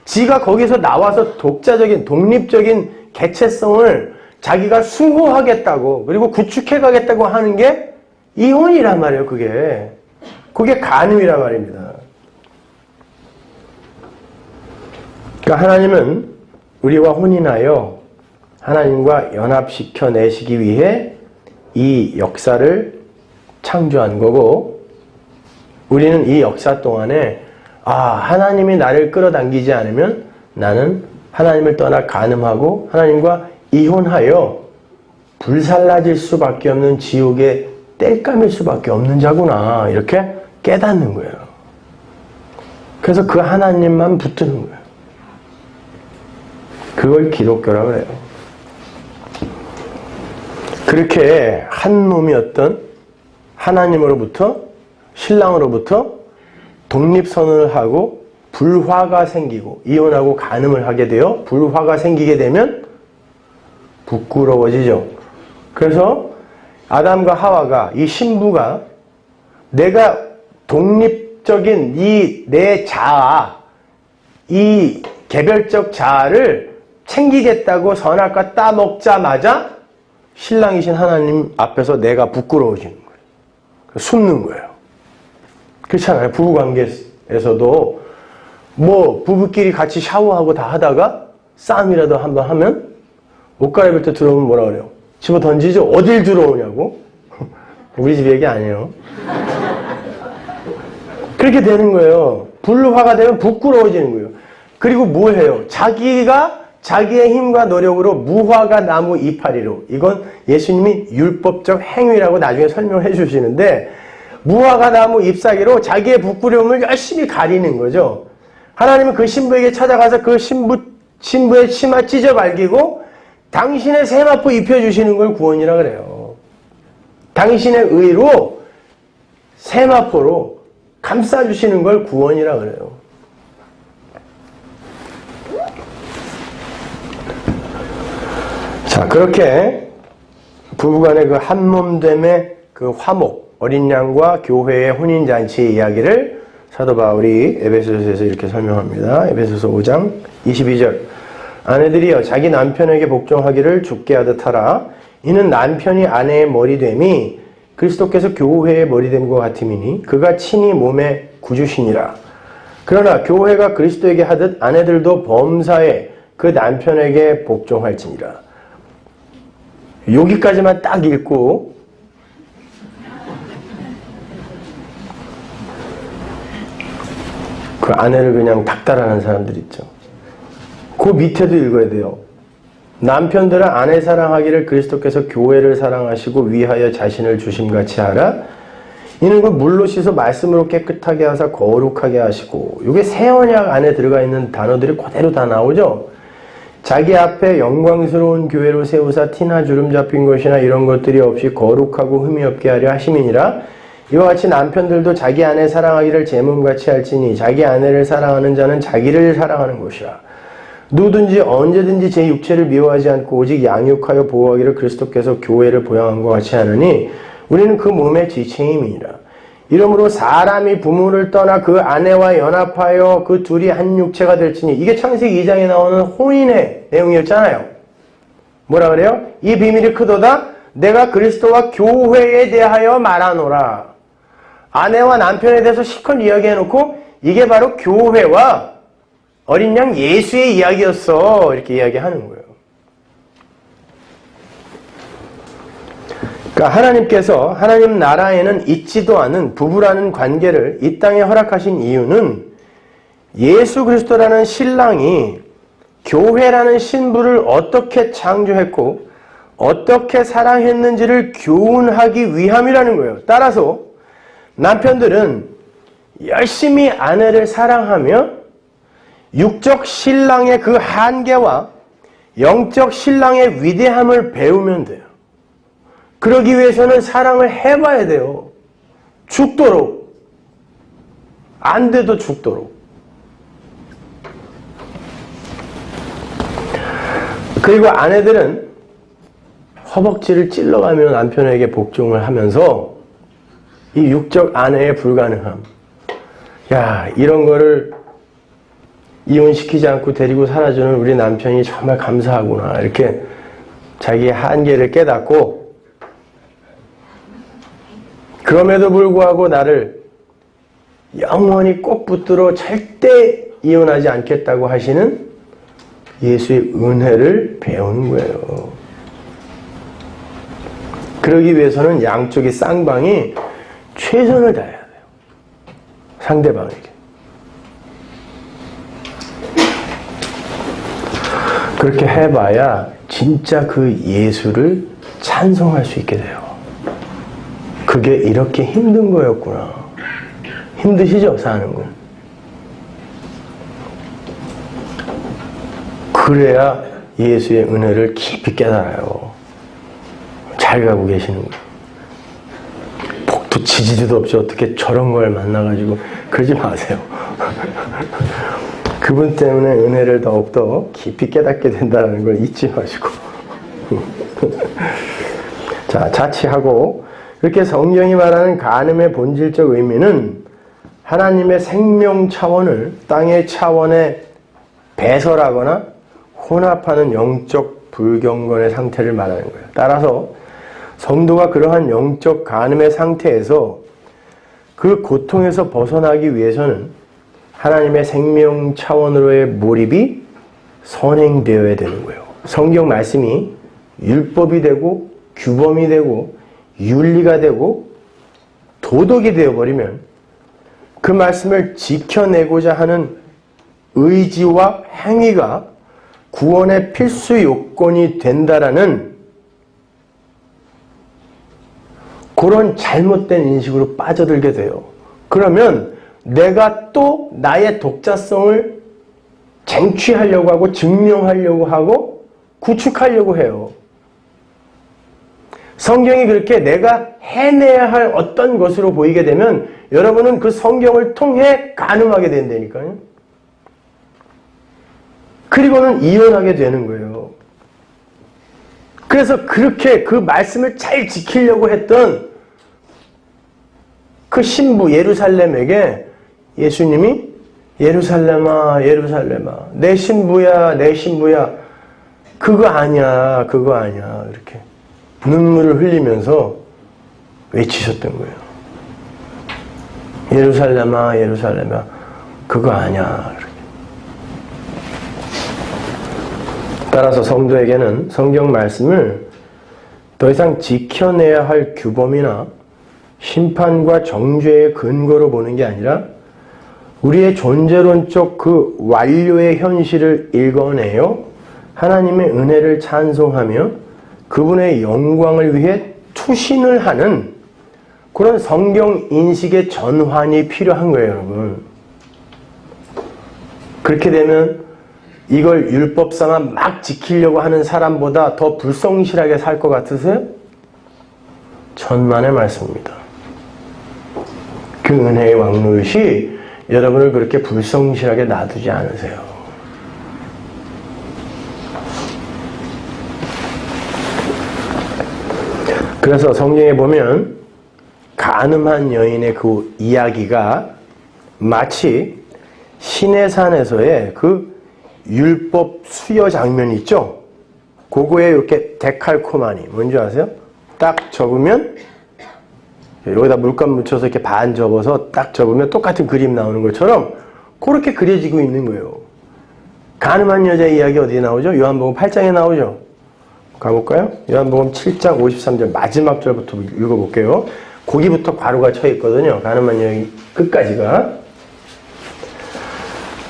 지가 거기서 나와서 독자적인 독립적인 개체성을 자기가 숭호하겠다고 그리고 구축해가겠다고 하는 게 이혼이란 말이에요. 그게 간음이란 말입니다. 그러니까 하나님은 우리와 혼인하여 하나님과 연합시켜 내시기 위해 이 역사를 창조한 거고 우리는 이 역사 동안에 하나님이 나를 끌어당기지 않으면 나는 하나님을 떠나 간음하고 하나님과 이혼하여 불살라질 수밖에 없는 지옥의 땔감일 수밖에 없는 자구나 이렇게 깨닫는 거예요. 그래서 그 하나님만 붙드는 거예요. 그걸 기독교라고 해요. 그렇게 한 몸이었던 하나님으로부터 신랑으로부터 독립선언을 하고 불화가 생기고 이혼하고 간음을 하게 되어 불화가 생기게 되면 부끄러워지죠. 그래서 아담과 하와가 이 신부가 내가 독립적인 이 내 자아 이 개별적 자아를 챙기겠다고 선악과 따먹자마자 신랑이신 하나님 앞에서 내가 부끄러워지는 거예요. 숨는 거예요. 그렇잖아요. 부부관계에서도 뭐 부부끼리 같이 샤워하고 다 하다가 싸움이라도 한번 하면 옷 갈아입을 때 들어오면 뭐라 그래요? 집어 던지죠? 어딜 들어오냐고? 우리 집 얘기 아니에요. 그렇게 되는 거예요. 불화가 되면 부끄러워지는 거예요. 그리고 뭘 해요? 자기의 힘과 노력으로 무화과 나무 이파리로 이건 예수님이 율법적 행위라고 나중에 설명해 주시는데 무화과 나무 잎사귀로 자기의 부끄러움을 열심히 가리는 거죠. 하나님은 그 신부에게 찾아가서 그 신부의 치마 찢어 발기고 당신의 세마포 입혀주시는 걸 구원이라 그래요. 당신의 의로 세마포로 감싸주시는 걸 구원이라 그래요. 자, 그렇게 부부간의 그 한몸됨의 그 화목, 어린 양과 교회의 혼인잔치 이야기를 사도 바울이 에베소서에서 이렇게 설명합니다. 에베소서 5장 22절. 아내들이여 자기 남편에게 복종하기를 주께 하듯 하라. 이는 남편이 아내의 머리됨이 그리스도께서 교회의 머리됨과 같음이니 그가 친히 몸의 구주시니라. 그러나 교회가 그리스도에게 하듯 아내들도 범사에 그 남편에게 복종할지니라. 여기까지만 딱 읽고 그 아내를 그냥 닥달하는 사람들 있죠. 그 밑에도 읽어야 돼요. 남편들은 아내 사랑하기를 그리스도께서 교회를 사랑하시고 위하여 자신을 주심같이 하라. 이는 그 물로 씻어 말씀으로 깨끗하게 하사 거룩하게 하시고 이게 새 언약 안에 들어가 있는 단어들이 그대로 다 나오죠. 자기 앞에 영광스러운 교회로 세우사 티나 주름 잡힌 것이나 이런 것들이 없이 거룩하고 흠이 없게 하려 하심이니라. 이와 같이 남편들도 자기 아내 사랑하기를 제 몸같이 할지니 자기 아내를 사랑하는 자는 자기를 사랑하는 것이라. 누구든지 언제든지 제 육체를 미워하지 않고 오직 양육하여 보호하기를 그리스도께서 교회를 보양한 것 같이 하느니 우리는 그 몸의 지체임이니라. 이러므로 사람이 부모를 떠나 그 아내와 연합하여 그 둘이 한 육체가 될지니 이게 창세기 2장에 나오는 혼인의 내용이었잖아요. 뭐라 그래요? 이 비밀이 크도다. 내가 그리스도와 교회에 대하여 말하노라. 아내와 남편에 대해서 실컷 이야기해놓고 이게 바로 교회와 어린 양 예수의 이야기였어. 이렇게 이야기하는 거예요. 그러니까 하나님께서 하나님 나라에는 있지도 않은 부부라는 관계를 이 땅에 허락하신 이유는 예수 그리스도라는 신랑이 교회라는 신부를 어떻게 창조했고 어떻게 사랑했는지를 교훈하기 위함이라는 거예요. 따라서 남편들은 열심히 아내를 사랑하며 육적 신랑의 그 한계와 영적 신랑의 위대함을 배우면 돼요. 그러기 위해서는 사랑을 해봐야 돼요. 죽도록. 안 돼도 죽도록. 그리고 아내들은 허벅지를 찔러가며 남편에게 복종을 하면서 이 육적 아내의 불가능함. 야, 이런 거를 이혼시키지 않고 데리고 살아주는 우리 남편이 정말 감사하구나. 이렇게 자기의 한계를 깨닫고 그럼에도 불구하고 나를 영원히 꼭 붙들어 절대 이혼하지 않겠다고 하시는 예수의 은혜를 배우는 거예요. 그러기 위해서는 양쪽의 쌍방이 최선을 다해야 돼요. 상대방에게. 그렇게 해봐야 진짜 그 예수를 찬송할 수 있게 돼요. 그게 이렇게 힘든 거였구나. 힘드시죠? 사는 거. 그래야 예수의 은혜를 깊이 깨달아요. 잘 가고 계시는 거예요. 복도 지지도 없이 어떻게 저런 걸 만나가지고 그러지 마세요. 그분 때문에 은혜를 더욱더 깊이 깨닫게 된다는 걸 잊지 마시고. 자, 자취하고 그렇게 성경이 말하는 간음의 본질적 의미는 하나님의 생명 차원을 땅의 차원에 배설하거나 혼합하는 영적 불경건의 상태를 말하는 거예요. 따라서 성도가 그러한 영적 간음의 상태에서 그 고통에서 벗어나기 위해서는 하나님의 생명 차원으로의 몰입이 선행되어야 되는 거예요. 성경 말씀이 율법이 되고 규범이 되고 윤리가 되고 도덕이 되어버리면 그 말씀을 지켜내고자 하는 의지와 행위가 구원의 필수 요건이 된다라는 그런 잘못된 인식으로 빠져들게 돼요. 그러면 내가 또 나의 독자성을 쟁취하려고 하고 증명하려고 하고 구축하려고 해요. 성경이 그렇게 내가 해내야 할 어떤 것으로 보이게 되면 여러분은 그 성경을 통해 간음하게 된다니까요. 그리고는 이혼하게 되는 거예요. 그래서 그렇게 그 말씀을 잘 지키려고 했던 그 신부 예루살렘에게 예수님이 예루살렘아 예루살렘아 내 신부야 내 신부야 그거 아니야 그거 아니야 이렇게 눈물을 흘리면서 외치셨던 거예요. 예루살렘아 예루살렘아 그거 아니야. 이렇게. 따라서 성도에게는 성경 말씀을 더 이상 지켜내야 할 규범이나 심판과 정죄의 근거로 보는 게 아니라 우리의 존재론적 그 완료의 현실을 읽어내어 하나님의 은혜를 찬송하며 그분의 영광을 위해 투신을 하는 그런 성경 인식의 전환이 필요한 거예요, 여러분. 그렇게 되면 이걸 율법상아 막 지키려고 하는 사람보다 더 불성실하게 살 것 같으세요? 천만의 말씀입니다. 그 은혜의 왕노릇이 여러분을 그렇게 불성실하게 놔두지 않으세요. 그래서 성경에 보면 간음한 여인의 그 이야기가 마치 시내산에서의 그 율법 수여 장면이 있죠. 그거에 이렇게 데칼코마니 뭔지 아세요? 딱 접으면 여기다 물감 묻혀서 이렇게 반 접어서 딱 접으면 똑같은 그림 나오는 것처럼 그렇게 그려지고 있는 거예요. 가늠한 여자의 이야기 어디에 나오죠? 요한복음 8장에 나오죠. 가볼까요? 요한복음 7장 53절 마지막 절부터 읽어볼게요. 거기부터 괄호가 쳐 있거든요. 가늠한 이야기 끝까지가.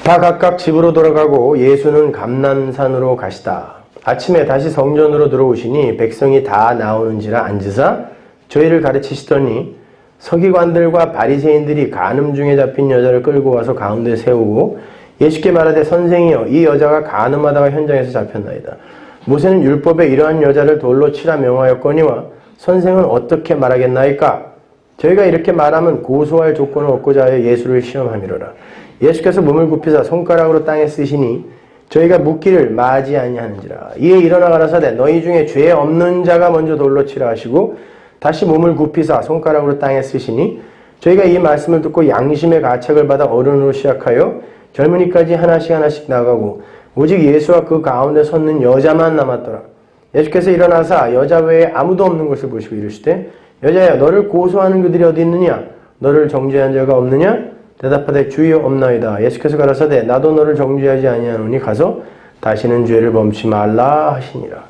다 각각 집으로 돌아가고 예수는 감람산으로 가시다. 아침에 다시 성전으로 들어오시니 백성이 다 나오는지라 앉으사 저희를 가르치시더니 서기관들과 바리새인들이 간음 중에 잡힌 여자를 끌고 와서 가운데 세우고 예수께 말하되 선생이여 이 여자가 간음하다가 현장에서 잡혔나이다. 모세는 율법에 이러한 여자를 돌로 치라 명하였거니와 선생은 어떻게 말하겠나이까? 저희가 이렇게 말하면 고소할 조건을 얻고자 하여 예수를 시험함이로라. 예수께서 몸을 굽히사 손가락으로 땅에 쓰시니 저희가 묻기를 마지 아니하는지라. 이에 일어나 가라사대 너희 중에 죄 없는 자가 먼저 돌로 치라 하시고 다시 몸을 굽히사 손가락으로 땅에 쓰시니 저희가 이 말씀을 듣고 양심의 가책을 받아 어른으로 시작하여 젊은이까지 하나씩 나가고 오직 예수와 그 가운데 섰는 여자만 남았더라. 예수께서 일어나사 여자 외에 아무도 없는 것을 보시고 이르시되 여자야 너를 고소하는 그들이 어디 있느냐? 너를 정죄한 자가 없느냐? 대답하되 주여 없나이다. 예수께서 가라사대 나도 너를 정죄하지 아니하노니 가서 다시는 죄를 범치 말라 하시니라.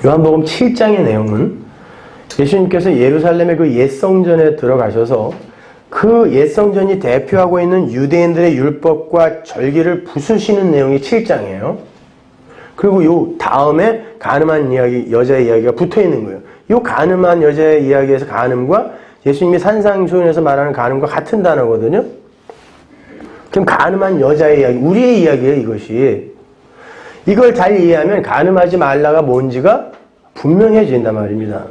요한복음 7장의 내용은 예수님께서 예루살렘의 그 옛성전에 들어가셔서 그 옛성전이 대표하고 있는 유대인들의 율법과 절기를 부수시는 내용이 7장이에요. 그리고 요 다음에 간음한 이야기, 여자의 이야기가 붙어 있는 거예요. 요 간음한 여자의 이야기에서 간음과 예수님이 산상수훈에서 말하는 간음과 같은 단어거든요. 그럼 간음한 여자의 이야기, 우리의 이야기예요, 이것이. 이걸 잘 이해하면 간음하지 말라가 뭔지가 분명해진단 말입니다.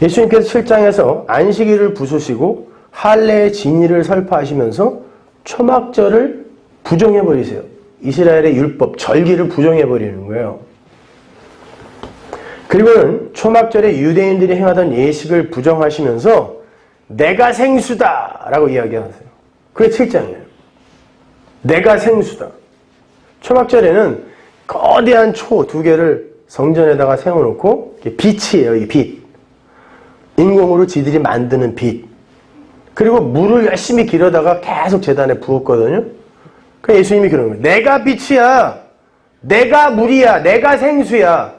예수님께서 7장에서 안식일을 부수시고 할례의 진리를 설파하시면서 초막절을 부정해버리세요. 이스라엘의 율법, 절기를 부정해버리는 거예요. 그리고는 초막절에 유대인들이 행하던 예식을 부정하시면서 내가 생수다 라고 이야기하세요. 그게 7장이에요. 내가 생수다. 초막절에는 거대한 초 2개를 성전에다가 세워놓고 빛이에요. 이게 빛. 인공으로 지들이 만드는 빛. 그리고 물을 열심히 길어다가 계속 제단에 부었거든요. 그러니까 예수님이 그러는 거예요. 내가 빛이야. 내가 물이야. 내가 생수야.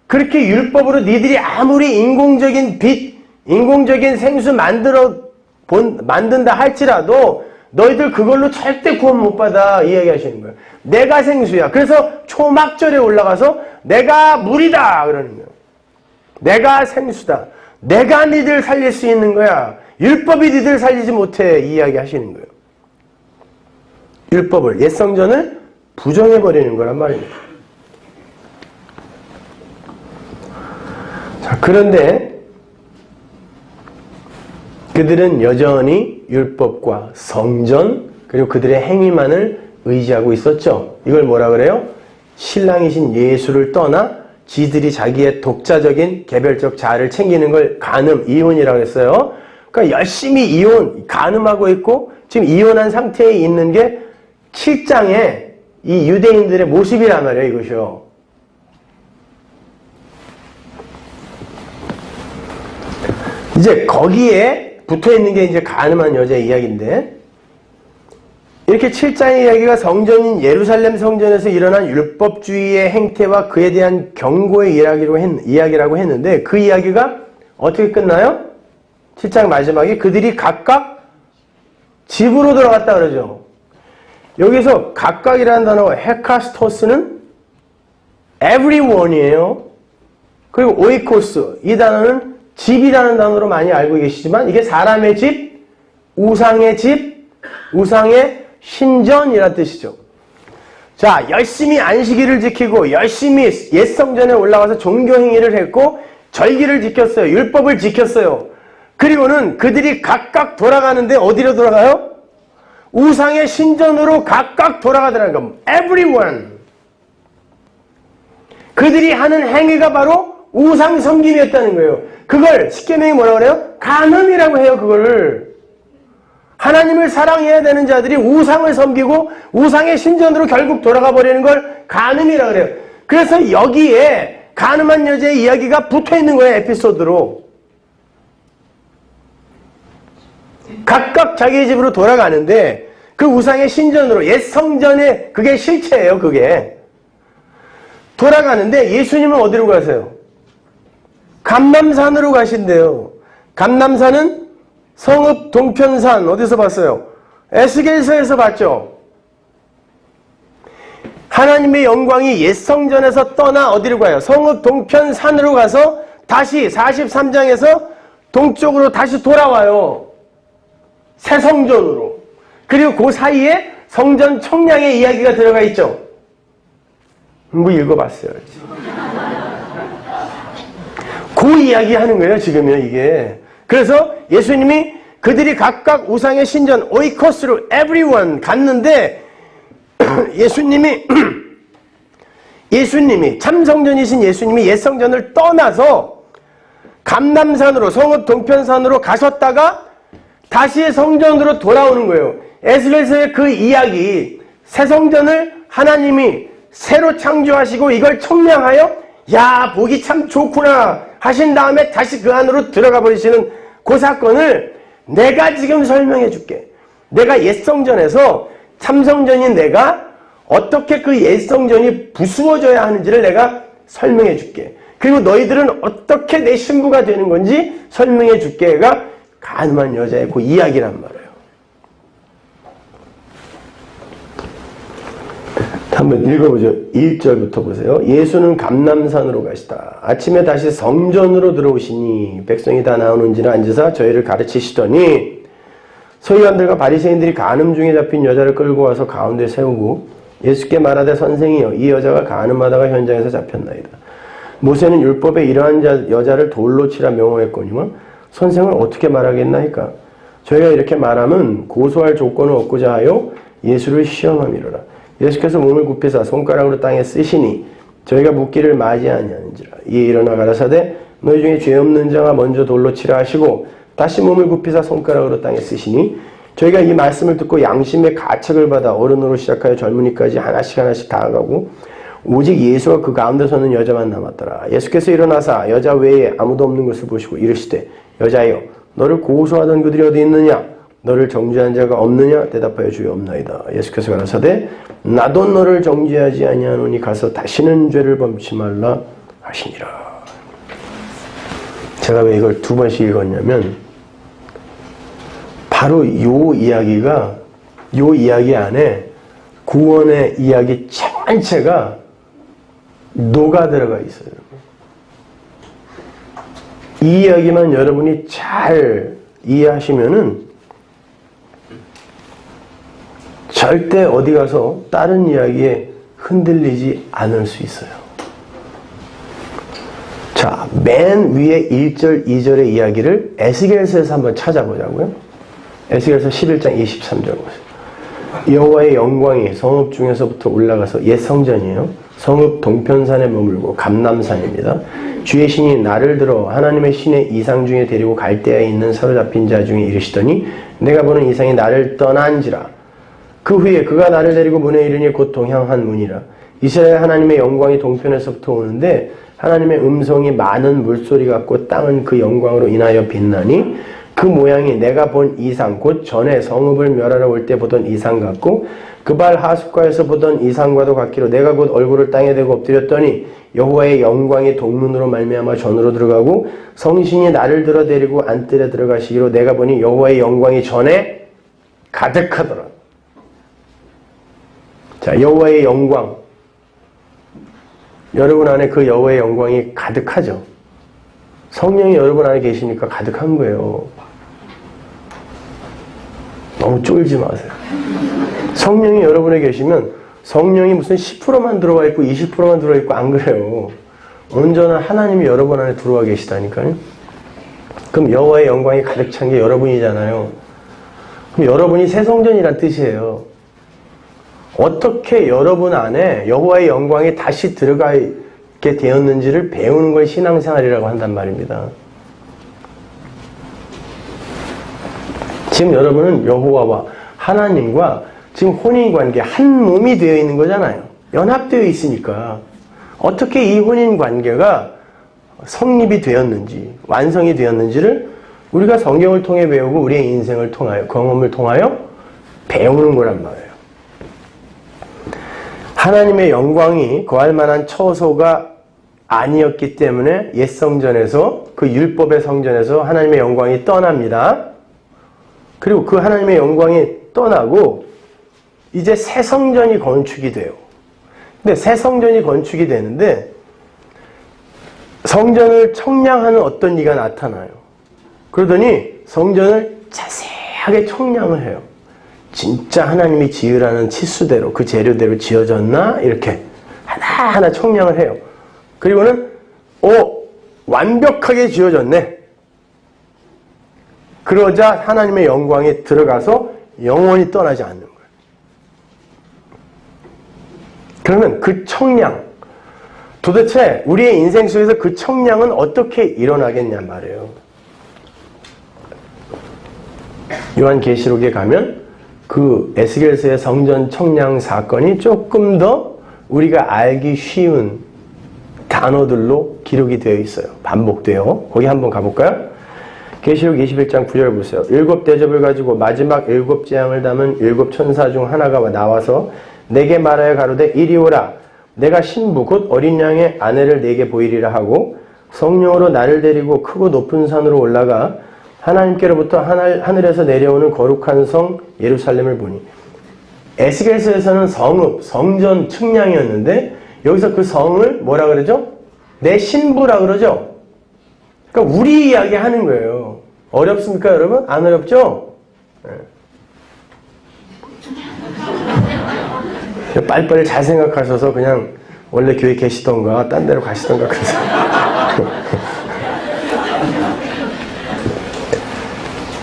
그렇게 율법으로 니들이 아무리 인공적인 빛, 인공적인 생수 만든다 할지라도 너희들 그걸로 절대 구원 못 받아. 이 이야기 하시는 거예요. 내가 생수야. 그래서 초막절에 올라가서 내가 물이다. 그러는 거예요. 내가 생수다. 내가 니들 살릴 수 있는 거야. 율법이 니들 살리지 못해. 이 이야기 하시는 거예요. 율법을, 옛성전을 부정해버리는 거란 말입니다. 자, 그런데 그들은 여전히 율법과 성전 그리고 그들의 행위만을 의지하고 있었죠. 이걸 뭐라 그래요? 신랑이신 예수를 떠나 지들이 자기의 독자적인 개별적 자아를 챙기는 걸 간음, 이혼이라고 했어요. 그러니까 열심히 간음하고 있고 지금 이혼한 상태에 있는 게 7장의 이 유대인들의 모습이란 말이에요, 이것이요. 이제 거기에 붙어 있는 게 이제 간음한 여자의 이야기인데, 이렇게 7장의 이야기가 성전인 예루살렘 성전에서 일어난 율법주의의 행태와 그에 대한 경고의 이야기라고 했는데, 그 이야기가 어떻게 끝나요? 7장 마지막에 그들이 각각 집으로 돌아갔다 그러죠. 여기서 각각이라는 단어 헤카스토스는 everyone이에요. 그리고 오이코스, 이 단어는 집이라는 단어로 많이 알고 계시지만 이게 사람의 집, 우상의 집, 우상의 신전이라는 뜻이죠. 자, 열심히 안식일을 지키고 열심히 옛성전에 올라가서 종교행위를 했고 절기를 지켰어요. 율법을 지켰어요. 그리고는 그들이 각각 돌아가는데 어디로 돌아가요? 우상의 신전으로 각각 돌아가더라는 겁니다. Everyone. 그들이 하는 행위가 바로 우상 섬김이었다는 거예요. 그걸 십계명이 뭐라고 그래요? 간음이라고 해요. 그거를 하나님을 사랑해야 되는 자들이 우상을 섬기고 우상의 신전으로 결국 돌아가 버리는 걸 간음이라 그래요. 그래서 여기에 간음한 여자의 이야기가 붙어있는 거예요. 에피소드로. 각각 자기 집으로 돌아가는데 그 우상의 신전으로, 옛 성전에, 그게 실체예요. 그게 돌아가는데 예수님은 어디로 가세요? 감람산으로 가신대요. 감람산은 성읍 동편산. 어디서 봤어요? 에스겔서에서 봤죠. 하나님의 영광이 옛 성전에서 떠나 어디로 가요? 성읍 동편산으로 가서 다시 43장에서 동쪽으로 다시 돌아와요. 새 성전으로. 그리고 그 사이에 성전 청량의 이야기가 들어가 있죠. 뭐 읽어봤어요. 그 이야기 하는 거예요, 지금요, 이게. 그래서 예수님이 그들이 각각 우상의 신전, 오이코스로 everyone 갔는데, 예수님이, 참성전이신 예수님이 옛성전을 떠나서 감람산으로, 성읍 동편산으로 가셨다가 다시 성전으로 돌아오는 거예요. 에스겔서의 그 이야기, 새 성전을 하나님이 새로 창조하시고 이걸 청량하여 야, 보기 참 좋구나 하신 다음에 다시 그 안으로 들어가 버리시는 그 사건을 내가 지금 설명해 줄게. 내가 옛성전에서 참성전인 내가 어떻게 그 옛성전이 부수어져야 하는지를 내가 설명해 줄게. 그리고 너희들은 어떻게 내 신부가 되는 건지 설명해 줄게가 간음한 여자의 그 이야기란 말이에요. 한번 읽어보죠. 1절부터 보세요. 예수는 감람산으로 가시다. 아침에 다시 성전으로 들어오시니 백성이 다 나오는지라 앉으사 저희를 가르치시더니 서기관들과 바리새인들이 간음 중에 잡힌 여자를 끌고 와서 가운데 세우고 예수께 말하되 선생이여 이 여자가 간음하다가 현장에서 잡혔나이다. 모세는 율법에 이러한 여자를 돌로 치라 명호했거니와 선생을 어떻게 말하겠나이까. 저희가 이렇게 말하면 고소할 조건을 얻고자 하여 예수를 시험함이로라. 예수께서 몸을 굽히사 손가락으로 땅에 쓰시니 저희가 묻기를 맞이 아니하는지라. 이에 일어나 가라사대 너희 중에 죄 없는 자가 먼저 돌로 치라 하시고 다시 몸을 굽히사 손가락으로 땅에 쓰시니 저희가 이 말씀을 듣고 양심의 가책을 받아 어른으로 시작하여 젊은이까지 하나씩 다가가고 오직 예수와 그 가운데 서는 여자만 남았더라. 예수께서 일어나사 여자 외에 아무도 없는 것을 보시고 이르시되 여자여 너를 고소하던 그들이 어디 있느냐? 너를 정죄한 자가 없느냐? 대답하여 주여 없나이다. 예수께서 가라사대 나도 너를 정죄하지 아니하노니 가서 다시는 죄를 범치 말라 하시니라. 제가 왜 이걸 두 번씩 읽었냐면 바로 요 이야기 안에 구원의 이야기 전체가 녹아 들어가 있어요. 이 이야기만 여러분이 잘 이해하시면은 절대 어디 가서 다른 이야기에 흔들리지 않을 수 있어요. 자, 맨 위에 1절, 2절의 이야기를 에스겔서에서 한번 찾아보자고요. 에스겔서 11장 23절 보세요. 여호와의 영광이 성읍 중에서부터 올라가서 옛 성전이에요. 성읍 동편산에 머물고 감람산입니다. 주의 신이 나를 들어 하나님의 신의 이상 중에 데리고 갈대아에 있는 사로잡힌 자 중에 이르시더니 내가 보는 이상이 나를 떠난지라. 그 후에 그가 나를 데리고 문에 이르니 곧 동향한 문이라. 이스라엘 하나님의 영광이 동편에서부터 오는데 하나님의 음성이 많은 물소리 같고 땅은 그 영광으로 인하여 빛나니 그 모양이 내가 본 이상 곧 전에 성읍을 멸하러 올 때 보던 이상 같고 그발 하숫가에서 보던 이상과도 같기로 내가 곧 얼굴을 땅에 대고 엎드렸더니 여호와의 영광이 동문으로 말미암아 전으로 들어가고 성신이 나를 들어 데리고 안뜰에 들어가시기로 내가 보니 여호와의 영광이 전에 가득하더라. 자, 여호와의 영광. 여러분 안에 그 여호와의 영광이 가득하죠. 성령이 여러분 안에 계시니까 가득한 거예요. 너무 쫄지 마세요. 성령이 여러분에 계시면 성령이 무슨 10%만 들어와 있고 20%만 들어와 있고 안 그래요. 온전한 하나님이 여러분 안에 들어와 계시다니까요. 그럼 여호와의 영광이 가득 찬 게 여러분이잖아요. 그럼 여러분이 새 성전이란 뜻이에요. 어떻게 여러분 안에 여호와의 영광이 다시 들어가게 되었는지를 배우는 걸 신앙생활이라고 한단 말입니다. 지금 여러분은 여호와와 하나님과 지금 혼인관계 한 몸이 되어 있는 거잖아요. 연합되어 있으니까 어떻게 이 혼인관계가 성립이 되었는지 완성이 되었는지를 우리가 성경을 통해 배우고 우리의 인생을 통하여 경험을 통하여 배우는 거란 말이에요. 하나님의 영광이 거할 만한 처소가 아니었기 때문에 옛 성전에서 그 율법의 성전에서 하나님의 영광이 떠납니다. 그리고 그 하나님의 영광이 떠나고 이제 새 성전이 건축이 돼요. 근데 새 성전이 건축이 되는데 성전을 청량하는 어떤 이가 나타나요. 그러더니 성전을 자세하게 청량을 해요. 진짜 하나님이 지으라는 치수대로 그 재료대로 지어졌나? 이렇게 하나하나 청량을 해요. 그리고는 완벽하게 지어졌네. 그러자 하나님의 영광이 들어가서 영원히 떠나지 않는 거예요. 그러면 그 청량, 도대체 우리의 인생 속에서 그 청량은 어떻게 일어나겠냐 말이에요. 요한계시록에 가면 그 에스겔서의 성전 청량 사건이 조금 더 우리가 알기 쉬운 단어들로 기록이 되어 있어요. 반복돼요. 거기 한번 가볼까요? 계시록 21장 9절 보세요. 7 대접을 가지고 마지막 7 재앙을 담은 7 천사 중 하나가 나와서 내게 말하여 가로되 이리 오라. 내가 신부 곧 어린 양의 아내를 내게 보이리라 하고 성령으로 나를 데리고 크고 높은 산으로 올라가 하나님께로부터 하늘에서 내려오는 거룩한 성 예루살렘을 보니. 에스겔서에서는 성읍, 성전 측량이었는데 여기서 그 성을 뭐라 그러죠? 내 신부라 그러죠? 그러니까 우리 이야기 하는 거예요. 어렵습니까, 여러분? 안 어렵죠? 네. 빨리빨리 잘 생각하셔서 그냥 원래 교회 계시던가 딴 데로 가시던가 그러세요.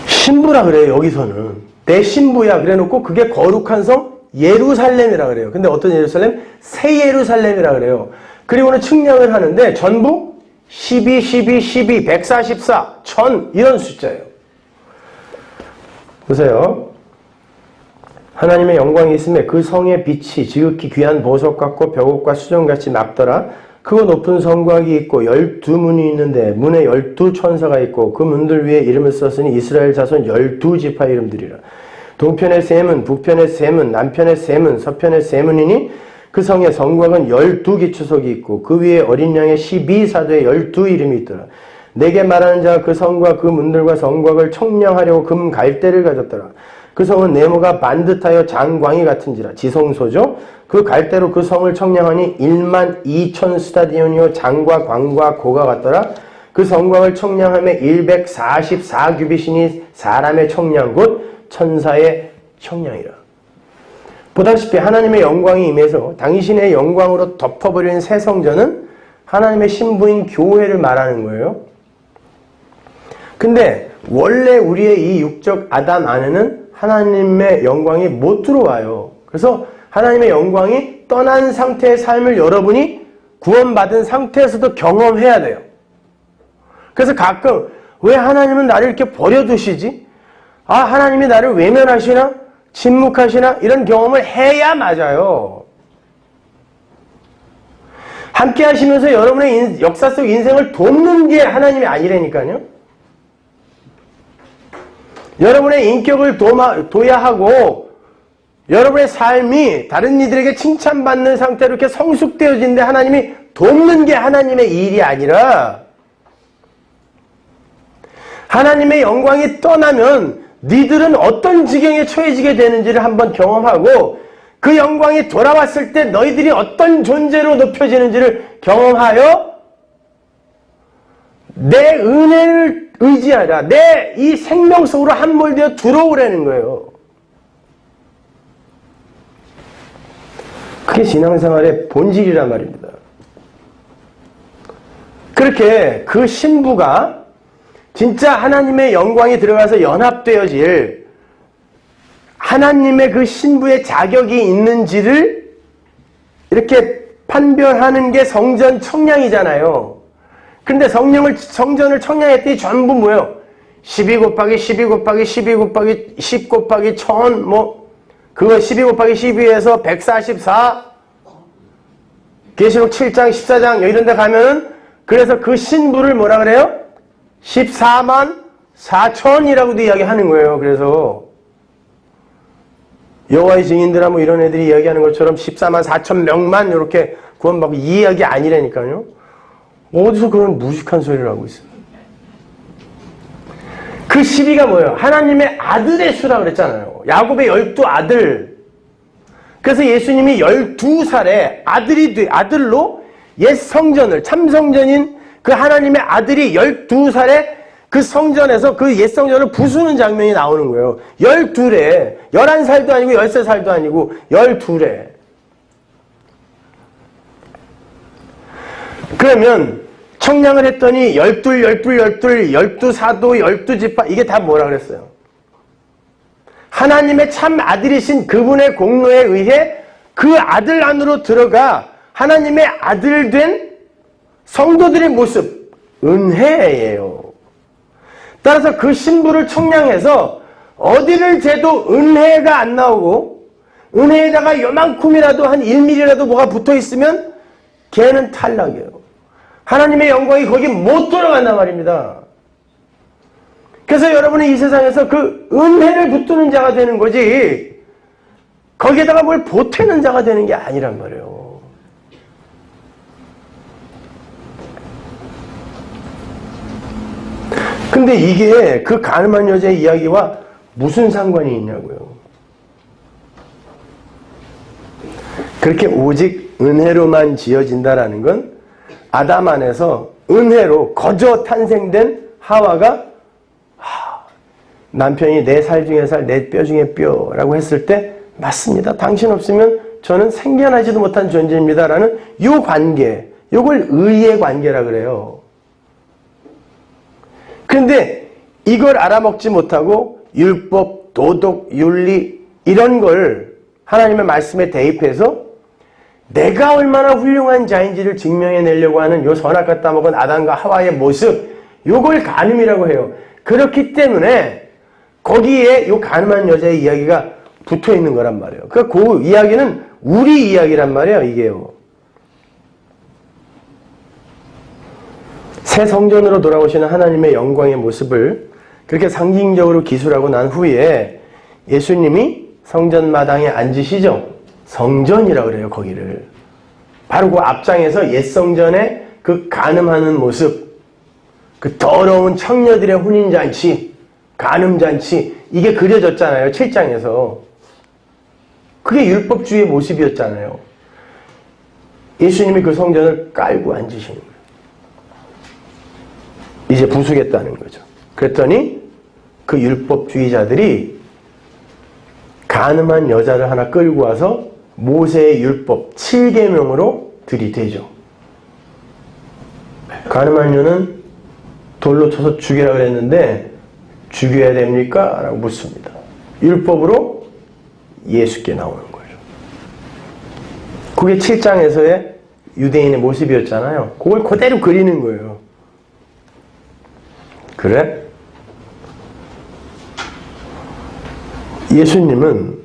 신부라 그래요, 여기서는. 내 신부야 그래 놓고 그게 거룩한 성 예루살렘이라 그래요. 근데 어떤 예루살렘? 새 예루살렘이라 그래요. 그리고는 측량을 하는데 전부 12, 12, 12, 144, 1000 이런 숫자예요. 보세요. 하나님의 영광이 있음에 그 성의 빛이 지극히 귀한 보석 같고 벽옥과 수정같이 맑더라. 크고 높은 성곽이 있고 12문이 있는데 문에 12 천사가 있고 그 문들 위에 이름을 썼으니 이스라엘 자손 12지파 이름들이라. 동편의 세 문, 북편의 세 문, 남편의 세 문, 서편의 세 문이니 그 성의 성곽은 12기초석이 있고 그 위에 어린 양의 12사도의 12 이름이 있더라. 내게 말하는 자가 그 성과 그 문들과 성곽을 청량하려고 금 갈대를 가졌더라. 그 성은 네모가 반듯하여 장광이 같은지라. 지성소죠. 그 갈대로 그 성을 청량하니 12,000 스타디온이요 장과 광과 고가 같더라. 그 성곽을 청량함에 144규빗이니 사람의 청량 곧 천사의 청량이라. 보다시피 하나님의 영광이 임해서 당신의 영광으로 덮어버리는 새 성전은 하나님의 신부인 교회를 말하는 거예요. 근데 원래 우리의 이 육적 아담 안에는 하나님의 영광이 못 들어와요. 그래서 하나님의 영광이 떠난 상태의 삶을 여러분이 구원받은 상태에서도 경험해야 돼요. 그래서 가끔 왜 하나님은 나를 이렇게 버려두시지? 하나님이 나를 외면하시나? 침묵하시나? 이런 경험을 해야 맞아요. 함께 하시면서 여러분의 역사 속 인생을 돕는 게 하나님이 아니라니까요. 여러분의 인격을 둬야 하고 여러분의 삶이 다른 이들에게 칭찬받는 상태로 이렇게 성숙되어지는데 하나님이 돕는 게 하나님의 일이 아니라 하나님의 영광이 떠나면 니들은 어떤 지경에 처해지게 되는지를 한번 경험하고 그 영광이 돌아왔을 때 너희들이 어떤 존재로 높여지는지를 경험하여 내 은혜를 의지하라. 내 이 생명 속으로 함몰되어 들어오라는 거예요. 그게 신앙생활의 본질이란 말입니다. 그렇게 그 신부가 진짜 하나님의 영광이 들어가서 연합되어질 하나님의 그 신부의 자격이 있는지를 이렇게 판별하는 게 성전 청량이잖아요. 근데 성전을 청량했더니 전부 뭐예요? 12 곱하기 12 곱하기 12 곱하기 10 곱하기 1000 그거 12 곱하기 12에서 144 계시록 7장 14장 이런 데 가면은 그래서 그 신부를 뭐라 그래요? 14만 4천이라고도 이야기하는 거예요. 그래서 여호와의 증인들아 이런 애들이 이야기하는 것처럼 14만 4천 명만 이렇게 구원받고 이 이야기 아니라니까요. 어디서 그런 무식한 소리를 하고 있어요. 그 12가 뭐예요? 하나님의 아들의 수라고 그랬잖아요. 야곱의 12아들. 그래서 예수님이 12살에 아들로 옛 성전을 참성전인 그 하나님의 아들이 12살에 그 성전에서 그 옛 성전을 부수는 장면이 나오는 거예요. 12에 11살도 아니고 13살도 아니고 12에. 그러면 청량을 했더니 12 사도 12지파 이게 다 뭐라 그랬어요? 하나님의 참 아들이신 그분의 공로에 의해 그 아들 안으로 들어가 하나님의 아들 된 성도들의 모습 은혜예요. 따라서 그 신부를 청량해서 어디를 재도 은혜가 안 나오고 은혜에다가 요만큼이라도 한 1mm라도 뭐가 붙어 있으면 걔는 탈락이에요. 하나님의 영광이 거기 못 들어간단 말입니다. 그래서 여러분은 이 세상에서 그 은혜를 붙드는 자가 되는 거지 거기에다가 뭘 보태는 자가 되는 게 아니란 말이에요. 근데 이게 그 가늠한 여자의 이야기와 무슨 상관이 있냐고요. 그렇게 오직 은혜로만 지어진다라는 건 아담 안에서 은혜로 거저 탄생된 하와가 남편이 내 살 중에 살, 내 뼈 중에 뼈라고 했을 때 맞습니다. 당신 없으면 저는 생겨나지도 못한 존재입니다. 라는 이 관계, 이걸 의의 관계라 그래요. 그런데 이걸 알아먹지 못하고 율법, 도덕, 윤리 이런 걸 하나님의 말씀에 대입해서 내가 얼마나 훌륭한 자인지를 증명해내려고 하는 요 선악과 따먹은 아담과 하와의 모습 요걸 간음이라고 해요. 그렇기 때문에 거기에 요 간음한 여자의 이야기가 붙어있는 거란 말이에요. 그러니까 그 이야기는 우리 이야기란 말이에요. 이게요. 새 성전으로 돌아오시는 하나님의 영광의 모습을 그렇게 상징적으로 기술하고 난 후에 예수님이 성전마당에 앉으시죠. 성전이라고 그래요. 거기를. 바로 그 앞장에서 옛 성전의 그 간음하는 모습, 그 더러운 청녀들의 혼인잔치, 간음잔치 이게 그려졌잖아요. 7장에서. 그게 율법주의의 모습이었잖아요. 예수님이 그 성전을 깔고 앉으시는 거예요. 이제 부수겠다는 거죠. 그랬더니 그 율법주의자들이 간음한 여자를 하나 끌고 와서 모세의 율법 7계명으로 들이대죠. 간음한 여는 돌로 쳐서 죽이라 그랬는데 죽여야 됩니까? 라고 묻습니다. 율법으로 예수께 나오는 거죠. 그게 7장에서의 유대인의 모습이었잖아요. 그걸 그대로 그리는 거예요. 그래? 예수님은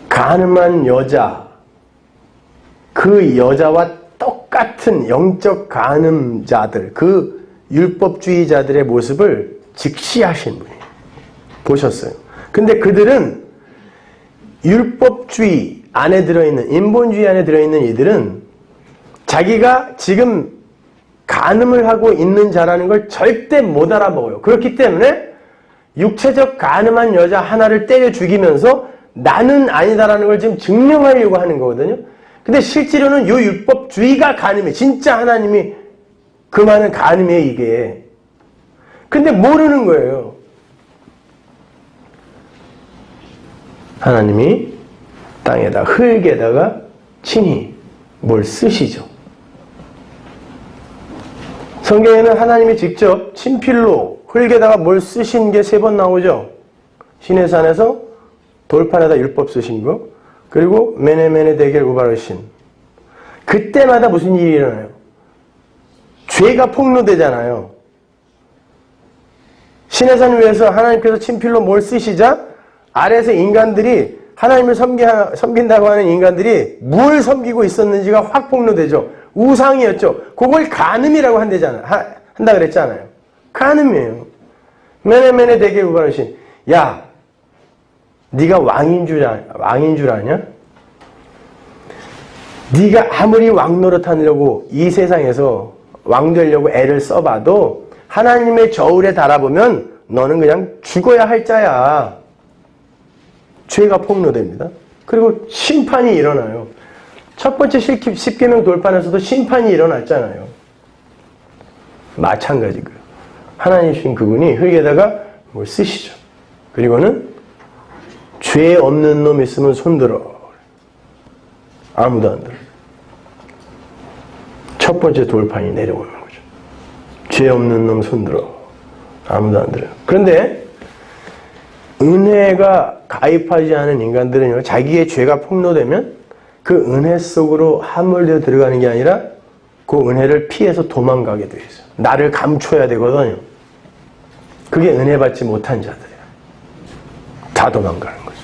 간음한 여자, 그 여자와 똑같은 영적 간음자들, 그 율법주의자들의 모습을 직시하신 분이에요. 보셨어요. 근데 그들은 율법주의 안에 들어있는, 인본주의 안에 들어있는 이들은 자기가 지금 간음을 하고 있는 자라는 걸 절대 못 알아먹어요. 그렇기 때문에 육체적 간음한 여자 하나를 때려 죽이면서 나는 아니다라는 걸 지금 증명하려고 하는 거거든요. 근데 실제로는 이 율법주의가 간음이에요. 진짜 하나님이 그 말은 간음이에요, 이게. 근데 모르는 거예요. 하나님이 땅에다, 흙에다가 친히 뭘 쓰시죠. 성경에는 하나님이 직접 친필로 흙에다가 뭘 쓰신 게 3번 나오죠. 시내산에서 돌판에다 율법 쓰신 거, 그리고 메네메네 대겔 우바르신. 그때마다 무슨 일이 일어나요? 죄가 폭로되잖아요. 신의 산 위에서 하나님께서 친필로 뭘 쓰시자 아래에서 인간들이 하나님을 섬긴다고 하는 인간들이 뭘 섬기고 있었는지가 확 폭로되죠. 우상이었죠. 그걸 간음이라고 한다 그랬잖아요. 간음이에요. 메네 대개 구간하신 야, 네가 왕인 줄 아냐? 네가 아무리 왕 노릇하려고 이 세상에서 왕 되려고 애를 써봐도 하나님의 저울에 달아보면 너는 그냥 죽어야 할 자야. 죄가 폭로됩니다. 그리고 심판이 일어나요. 첫 번째 십계명 돌판에서도 심판이 일어났잖아요. 마찬가지고요. 하나님이신 그분이 흙에다가 뭘 쓰시죠. 그리고는 죄 없는 놈 있으면 손들어. 아무도 안 들어. 첫 번째 돌판이 내려오는 거죠. 죄 없는 놈 손들어. 아무도 안 들어요. 그런데 은혜가 가입하지 않은 인간들은요, 자기의 죄가 폭로되면 그 은혜 속으로 함몰되어 들어가는 게 아니라 그 은혜를 피해서 도망가게 되어 있어요. 나를 감춰야 되거든요. 그게 은혜 받지 못한 자들이에요. 다 도망가는 거죠.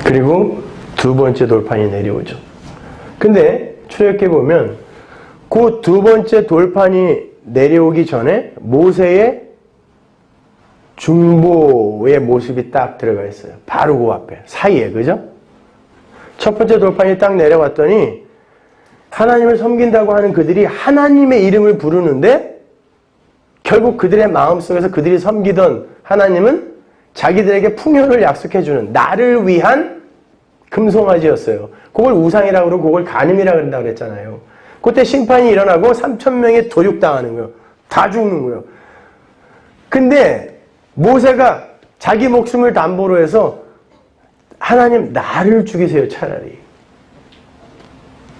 그리고 두 번째 돌판이 내려오죠. 근데 출애굽기에 보면 그 두 번째 돌판이 내려오기 전에 모세의 중보의 모습이 딱 들어가 있어요. 바로 그 앞에 사이에, 그죠? 첫 번째 돌판이 딱 내려왔더니 하나님을 섬긴다고 하는 그들이 하나님의 이름을 부르는데 결국 그들의 마음속에서 그들이 섬기던 하나님은 자기들에게 풍요를 약속해주는 나를 위한 금송아지였어요. 그걸 우상이라고 그러고 그걸 간음이라고 그런다고 그랬잖아요. 그때 심판이 일어나고 3,000명이 도륙당하는 거예요. 다 죽는 거예요. 근데 모세가 자기 목숨을 담보로 해서 하나님 나를 죽이세요, 차라리.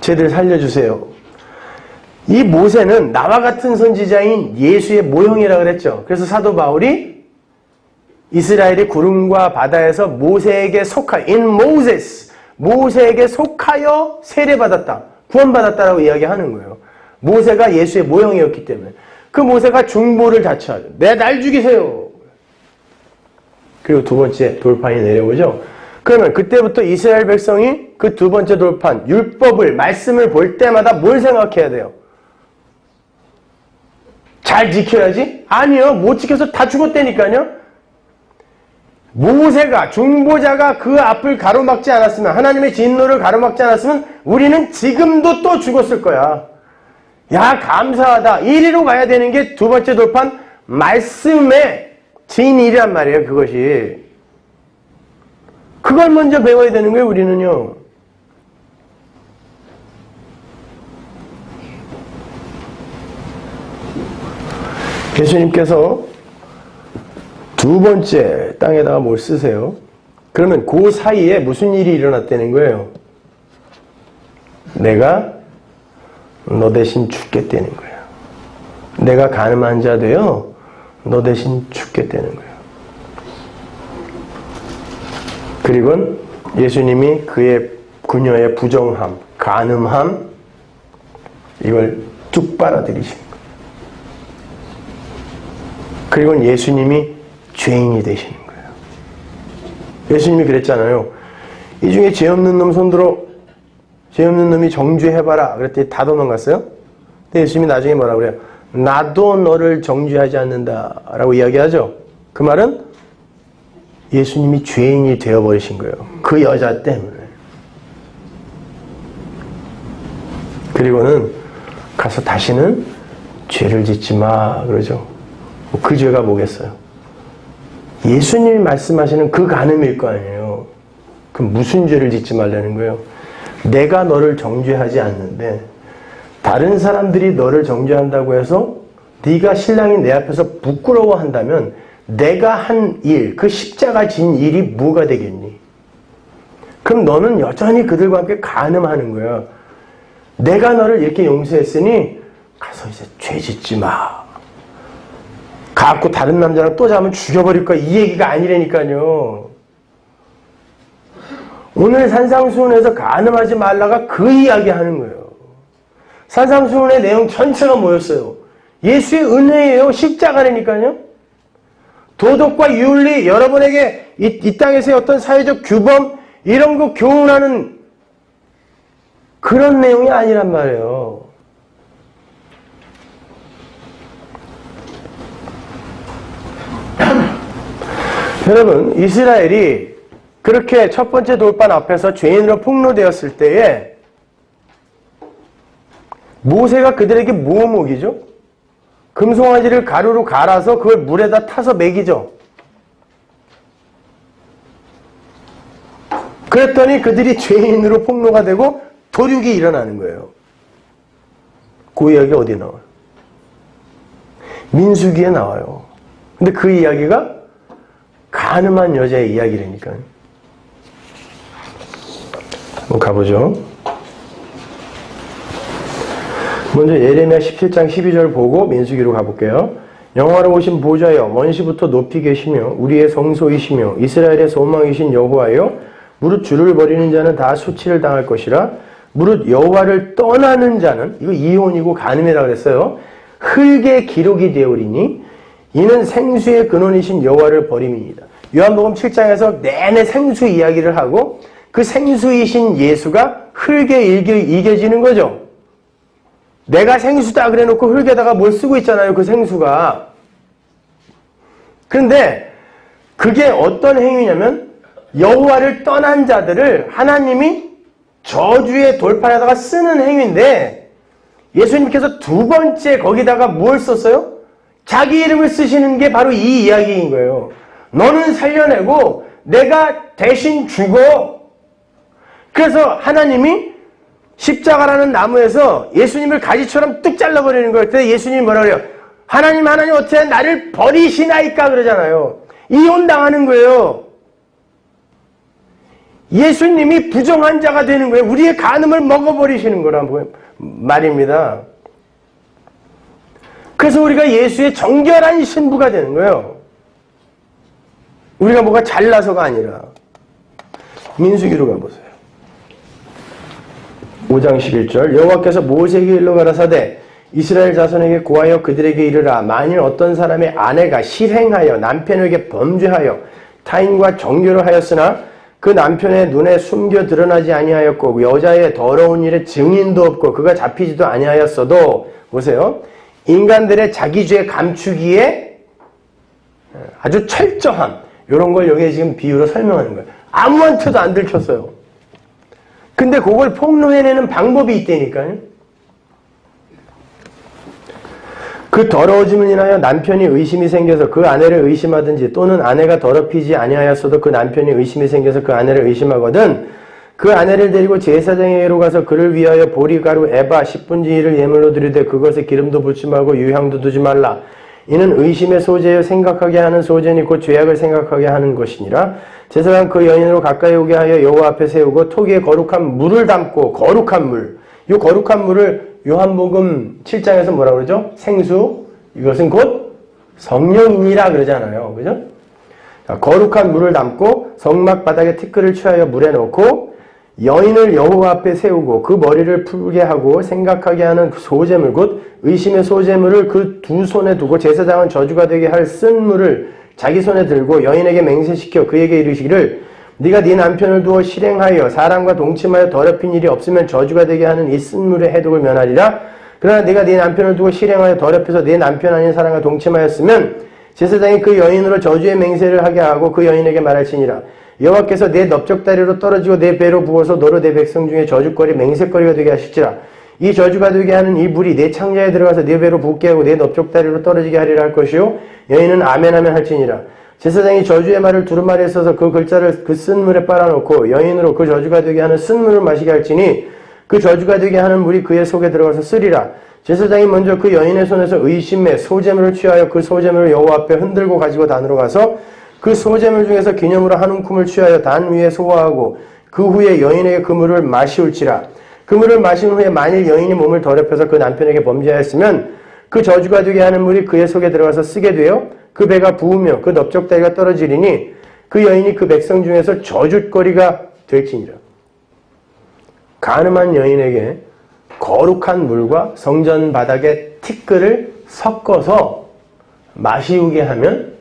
쟤들 살려주세요. 이 모세는 나와 같은 선지자인 예수의 모형이라고 그랬죠. 그래서 사도 바울이 이스라엘이 구름과 바다에서 모세에게 in Moses, 모세에게 속하여 세례받았다, 구원받았다라고 이야기하는 거예요. 모세가 예수의 모형이었기 때문에. 그 모세가 중보를 자처하죠. 날 죽이세요. 그리고 두 번째 돌판이 내려오죠. 그러면 그때부터 이스라엘 백성이 그 두 번째 돌판, 율법을, 말씀을 볼 때마다 뭘 생각해야 돼요? 잘 지켜야지? 아니요. 못 지켜서 다 죽었다니까요. 모세가, 중보자가 그 앞을 가로막지 않았으면, 하나님의 진노를 가로막지 않았으면 우리는 지금도 또 죽었을 거야. 야, 감사하다. 이리로 가야 되는 게 두 번째 돌판, 말씀의 진일이란 말이에요, 그것이. 그걸 먼저 배워야 되는 거예요, 우리는요. 예수님께서 두 번째 땅에다가 뭘 쓰세요? 그러면 그 사이에 무슨 일이 일어났다는 거예요? 내가 너 대신 죽겠다는 거예요. 내가 가늠한 자 되어 너 대신 죽겠다는 거예요. 그리고 예수님이 그녀의 부정함, 간음함, 이걸 뚝 빨아들이신 거예요. 그리고 예수님이 죄인이 되시는 거예요. 예수님이 그랬잖아요. 이 중에 죄 없는 놈 손들어, 죄 없는 놈이 정죄해봐라. 그랬더니 다 도망갔어요. 근데 예수님이 나중에 뭐라고 그래요? 나도 너를 정죄하지 않는다 라고 이야기하죠. 그 말은 예수님이 죄인이 되어버리신 거예요. 그 여자 때문에. 그리고는 가서 다시는 죄를 짓지 마 그러죠. 그 죄가 뭐겠어요? 예수님이 말씀하시는 그 간음일 거 아니에요. 그럼 무슨 죄를 짓지 말라는 거예요? 내가 너를 정죄하지 않는데 다른 사람들이 너를 정죄한다고 해서 네가 신랑이 내 앞에서 부끄러워한다면 내가 한 일, 그 십자가 진 일이 뭐가 되겠니? 그럼 너는 여전히 그들과 함께 간음하는 거야. 내가 너를 이렇게 용서했으니 가서 이제 죄 짓지 마. 갖고 다른 남자랑 또 잡으면 죽여버릴 거야. 이 얘기가 아니라니까요. 오늘 산상수훈에서 간음하지 말라가 그 이야기 하는 거예요. 산상수훈의 내용 전체가 뭐였어요? 예수의 은혜예요. 십자가라니까요. 도덕과 윤리, 여러분에게 이 땅에서의 어떤 사회적 규범 이런 거 교훈하는 그런 내용이 아니란 말이에요. 여러분, 이스라엘이 그렇게 첫 번째 돌판 앞에서 죄인으로 폭로되었을 때에 모세가 그들에게 뭐 먹이죠? 금송아지를 가루로 갈아서 그걸 물에다 타서 먹이죠. 그랬더니 그들이 죄인으로 폭로가 되고 도륙이 일어나는 거예요. 그 이야기 어디 나와요? 민수기에 나와요. 근데 그 이야기가 가늠한 여자의 이야기라니까요. 한번 가보죠. 먼저 예레미야 17장 12절 보고 민수기로 가볼게요. 영화로 오신 보좌여, 원시부터 높이 계시며 우리의 성소이시며 이스라엘의 소망이신 여호와여, 무릇 주를 버리는 자는 다 수치를 당할 것이라. 무릇 여호와를 떠나는 자는, 이거 이혼이고 간음이라고 그랬어요. 흙의 기록이 되오리니 이는 생수의 근원이신 여호와를 버림이니이다. 요한복음 7장에서 내내 생수 이야기를 하고 그 생수이신 예수가 흙에 이겨지는 거죠. 내가 생수다 그래 놓고 흙에다가 뭘 쓰고 있잖아요. 그 생수가. 그런데 그게 어떤 행위냐면 여호와를 떠난 자들을 하나님이 저주의 돌판에다가 쓰는 행위인데, 예수님께서 두 번째 거기다가 뭘 썼어요? 자기 이름을 쓰시는 게 바로 이 이야기인 거예요. 너는 살려내고 내가 대신 죽어. 그래서 하나님이 십자가라는 나무에서 예수님을 가지처럼 뚝 잘라버리는 거예요. 그때 예수님이 뭐라 그래요? 하나님 어떻게 나를 버리시나이까 그러잖아요. 이혼당하는 거예요. 예수님이 부정한 자가 되는 거예요. 우리의 간음을 먹어버리시는 거란 말입니다. 그래서 우리가 예수의 정결한 신부가 되는 거예요. 우리가 뭐가 잘나서가 아니라. 민수기로 가보세요. 5장 11절 여호와께서 모세에게 일러 가라사대 이스라엘 자손에게 고하여 그들에게 이르라. 만일 어떤 사람의 아내가 실행하여 남편에게 범죄하여 타인과 정결을 하였으나 그 남편의 눈에 숨겨 드러나지 아니하였고 여자의 더러운 일에 증인도 없고 그가 잡히지도 아니하였어도, 보세요, 인간들의 자기 죄 감추기에 아주 철저한 이런 걸 여기에 지금 비유로 설명하는 거예요. 아무한테도 안 들켰어요. 근데 그걸 폭로해내는 방법이 있다니까요. 그 더러워짐을 인하여 남편이 의심이 생겨서 그 아내를 의심하든지, 또는 아내가 더럽히지 아니하였어도 그 남편이 의심이 생겨서 그 아내를 의심하거든 그 아내를 데리고 제사장에게로 가서 그를 위하여 보리가루 에바 10분지 1을 예물로 드리되 그것에 기름도 붓지 말고 유향도 두지 말라. 이는 의심의 소재여 생각하게 하는 소재니 곧 죄악을 생각하게 하는 것이니라. 제사장 그 여인으로 가까이 오게 하여 여호와 앞에 세우고 톡에 거룩한 물을 담고, 거룩한 물, 이 거룩한 물을 요한복음 7장에서 뭐라고 그러죠? 생수, 이것은 곧 성령이라 그러잖아요. 그죠? 자, 거룩한 물을 담고 성막 바닥에 티끌을 취하여 물에 넣고 여인을 여호와 앞에 세우고 그 머리를 풀게 하고 생각하게 하는 소재물, 곧 의심의 소재물을 그 두 손에 두고 제사장은 저주가 되게 할 쓴 물을 자기 손에 들고 여인에게 맹세시켜 그에게 이르시기를 네가 네 남편을 두어 실행하여 사람과 동침하여 더럽힌 일이 없으면 저주가 되게 하는 이 쓴물의 해독을 면하리라. 그러나 네가 네 남편을 두고 실행하여 더럽혀서 네 남편 아닌 사람과 동침하였으면 제사장이 그 여인으로 저주의 맹세를 하게 하고 그 여인에게 말할지니라. 여호와께서 내 넓적다리로 떨어지고 내 배로 부어서 너로 내 백성 중에 저주거리 맹세거리가 되게 하실지라. 이 저주가 되게 하는 이 물이 내 창자에 들어가서 내 배로 붓게 하고 내 넓적다리로 떨어지게 하리라 할 것이요 여인은 아멘 하면 할지니라. 제사장이 저주의 말을 두루마리에 써서 그 글자를 그 쓴 물에 빨아놓고 여인으로 그 저주가 되게 하는 쓴 물을 마시게 할지니 그 저주가 되게 하는 물이 그의 속에 들어가서 쓰리라. 제사장이 먼저 그 여인의 손에서 의심의 소재물을 취하여 그 소재물을 여호와 앞에 흔들고 가지고 단으로 가서 그 소재물 중에서 기념으로 한 움큼을 취하여 단 위에 소화하고 그 후에 여인에게 그 물을 마시울지라. 그 물을 마신 후에 만일 여인이 몸을 더럽혀서 그 남편에게 범죄하였으면 그 저주가 되게 하는 물이 그의 속에 들어가서 쓰게 되어 그 배가 부으며 그 넓적다리가 떨어지리니 그 여인이 그 백성 중에서 저주거리가 될지니라. 간음한 여인에게 거룩한 물과 성전 바닥에 티끌을 섞어서 마시우게 하면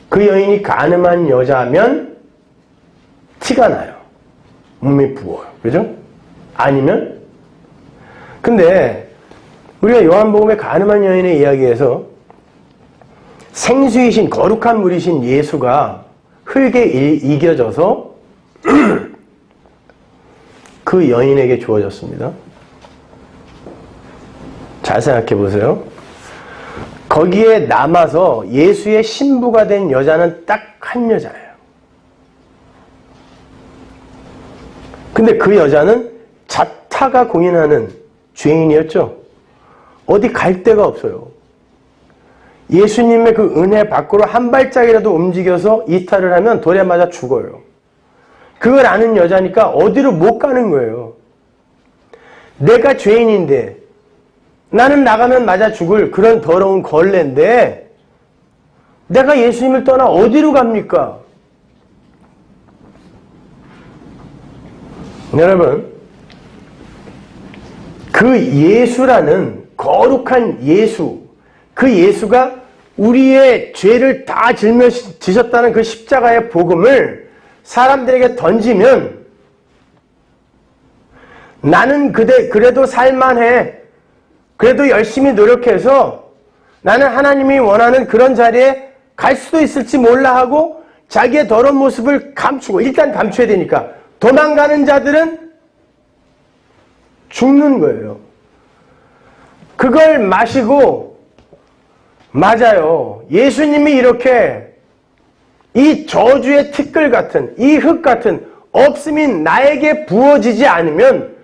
그 여인이 간음한 여자면 티가 나요. 몸이 부어요. 그죠? 아니면 근데 우리가 요한복음의 간음한 여인의 이야기에서 생수이신 거룩한 물이신 예수가 흙에 이겨져서 그 여인에게 주어졌습니다. 잘 생각해 보세요. 거기에 남아서 예수의 신부가 된 여자는 딱 한 여자예요. 근데 그 여자는 자타가 공인하는 죄인이었죠. 어디 갈 데가 없어요. 예수님의 그 은혜 밖으로 한 발짝이라도 움직여서 이탈을 하면 돌에 맞아 죽어요. 그걸 아는 여자니까 어디로 못 가는 거예요. 내가 죄인인데 나는 나가면 맞아 죽을 그런 더러운 걸레인데 내가 예수님을 떠나 어디로 갑니까? 여러분, 그 예수라는 거룩한 예수, 그 예수가 우리의 죄를 다 짊어지셨다는 그 십자가의 복음을 사람들에게 던지면 나는 그래도 살만해. 그래도 열심히 노력해서 나는 하나님이 원하는 그런 자리에 갈 수도 있을지 몰라 하고 자기의 더러운 모습을 감추고 일단 감춰야 되니까 도망가는 자들은 죽는 거예요. 그걸 마시고 맞아요. 예수님이 이렇게 이 저주의 티끌 같은 이 흙 같은 없음이 나에게 부어지지 않으면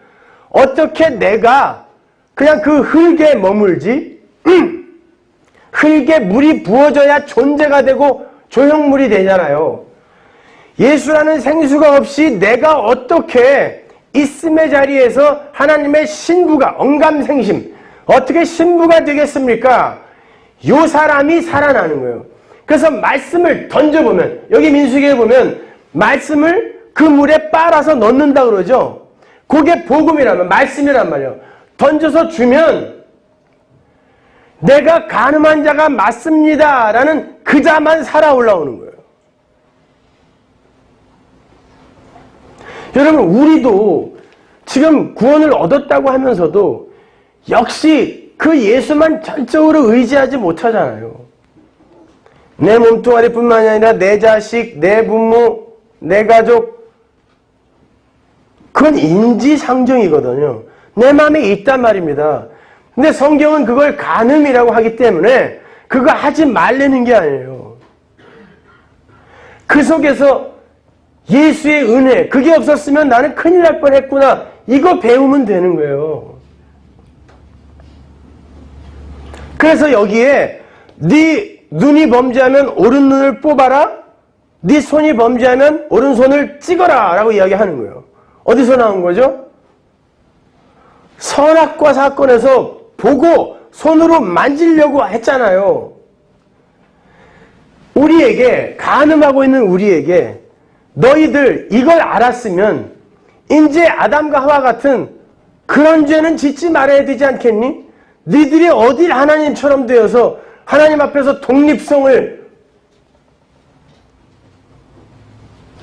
어떻게 내가 그냥 그 흙에 머물지? 흙에 물이 부어져야 존재가 되고 조형물이 되잖아요. 예수라는 생수가 없이 내가 어떻게 있음의 자리에서 하나님의 신부가 언감생심 어떻게 신부가 되겠습니까? 요 사람이 살아나는 거예요. 그래서 말씀을 던져보면 여기 민수기에 보면 말씀을 그 물에 빨아서 넣는다 그러죠. 그게 복음이라면 말씀이란 말이에요. 던져서 주면 내가 간음한 자가 맞습니다 라는 그 자만 살아 올라오는 거예요. 여러분, 우리도 지금 구원을 얻었다고 하면서도 역시 그 예수만 전적으로 의지하지 못하잖아요. 내 몸뚱아리뿐만이 아니라 내 자식, 내 부모, 내 가족, 그건 인지상정이거든요. 내 마음에 있단 말입니다. 근데 성경은 그걸 간음이라고 하기 때문에 그거 하지 말라는 게 아니에요. 그 속에서 예수의 은혜, 그게 없었으면 나는 큰일 날 뻔했구나. 이거 배우면 되는 거예요. 그래서 여기에 네 눈이 범죄하면 오른 눈을 뽑아라. 네 손이 범죄하면 오른손을 찍어라 라고 이야기하는 거예요. 어디서 나온 거죠? 선악과 사건에서 보고 손으로 만지려고 했잖아요. 우리에게, 간음하고 있는 우리에게 너희들 이걸 알았으면 이제 아담과 하와 같은 그런 죄는 짓지 말아야 되지 않겠니? 너희들이 어딜 하나님처럼 되어서 하나님 앞에서 독립성을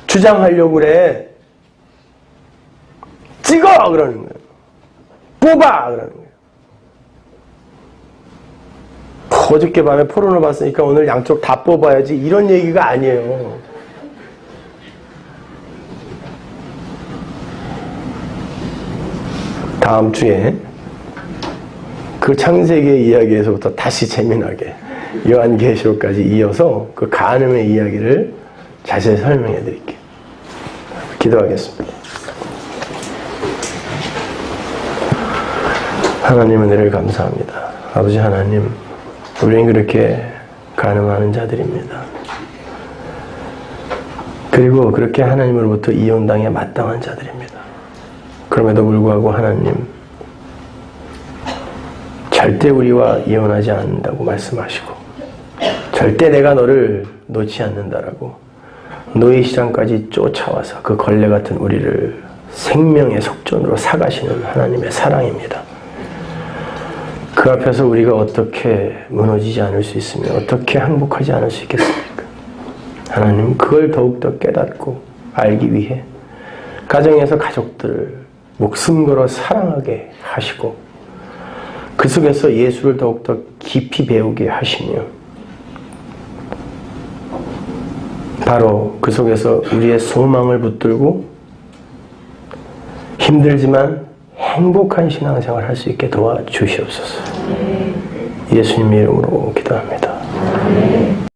주장하려고 그래. 찍어! 그러는 거예요. 뽑아! 그러는 거예요. 어저께 밤에 포론을 봤으니까 오늘 양쪽 다 뽑아야지 이런 얘기가 아니에요. 다음 주에 그 창세기 이야기에서부터 다시 재미나게 요한계시록까지 이어서 그 간음의 이야기를 자세히 설명해 드릴게요. 기도하겠습니다. 하나님 은혜를 감사합니다. 아버지 하나님, 우리는 그렇게 간음하는 자들입니다. 그리고 그렇게 하나님으로부터 이혼당해 마땅한 자들입니다. 그럼에도 불구하고 하나님, 절대 우리와 이혼하지 않는다고 말씀하시고 절대 내가 너를 놓지 않는다라고 노예 시장까지 쫓아와서 그 걸레 같은 우리를 생명의 속전으로 사가시는 하나님의 사랑입니다. 그 앞에서 우리가 어떻게 무너지지 않을 수 있으며 어떻게 항복하지 않을 수 있겠습니까? 하나님 그걸 더욱더 깨닫고 알기 위해 가정에서 가족들을 목숨 걸어 사랑하게 하시고 그 속에서 예수를 더욱더 깊이 배우게 하시며 바로 그 속에서 우리의 소망을 붙들고 힘들지만 행복한 신앙생활을 할 수 있게 도와주시옵소서. 예수님의 이름으로 기도합니다.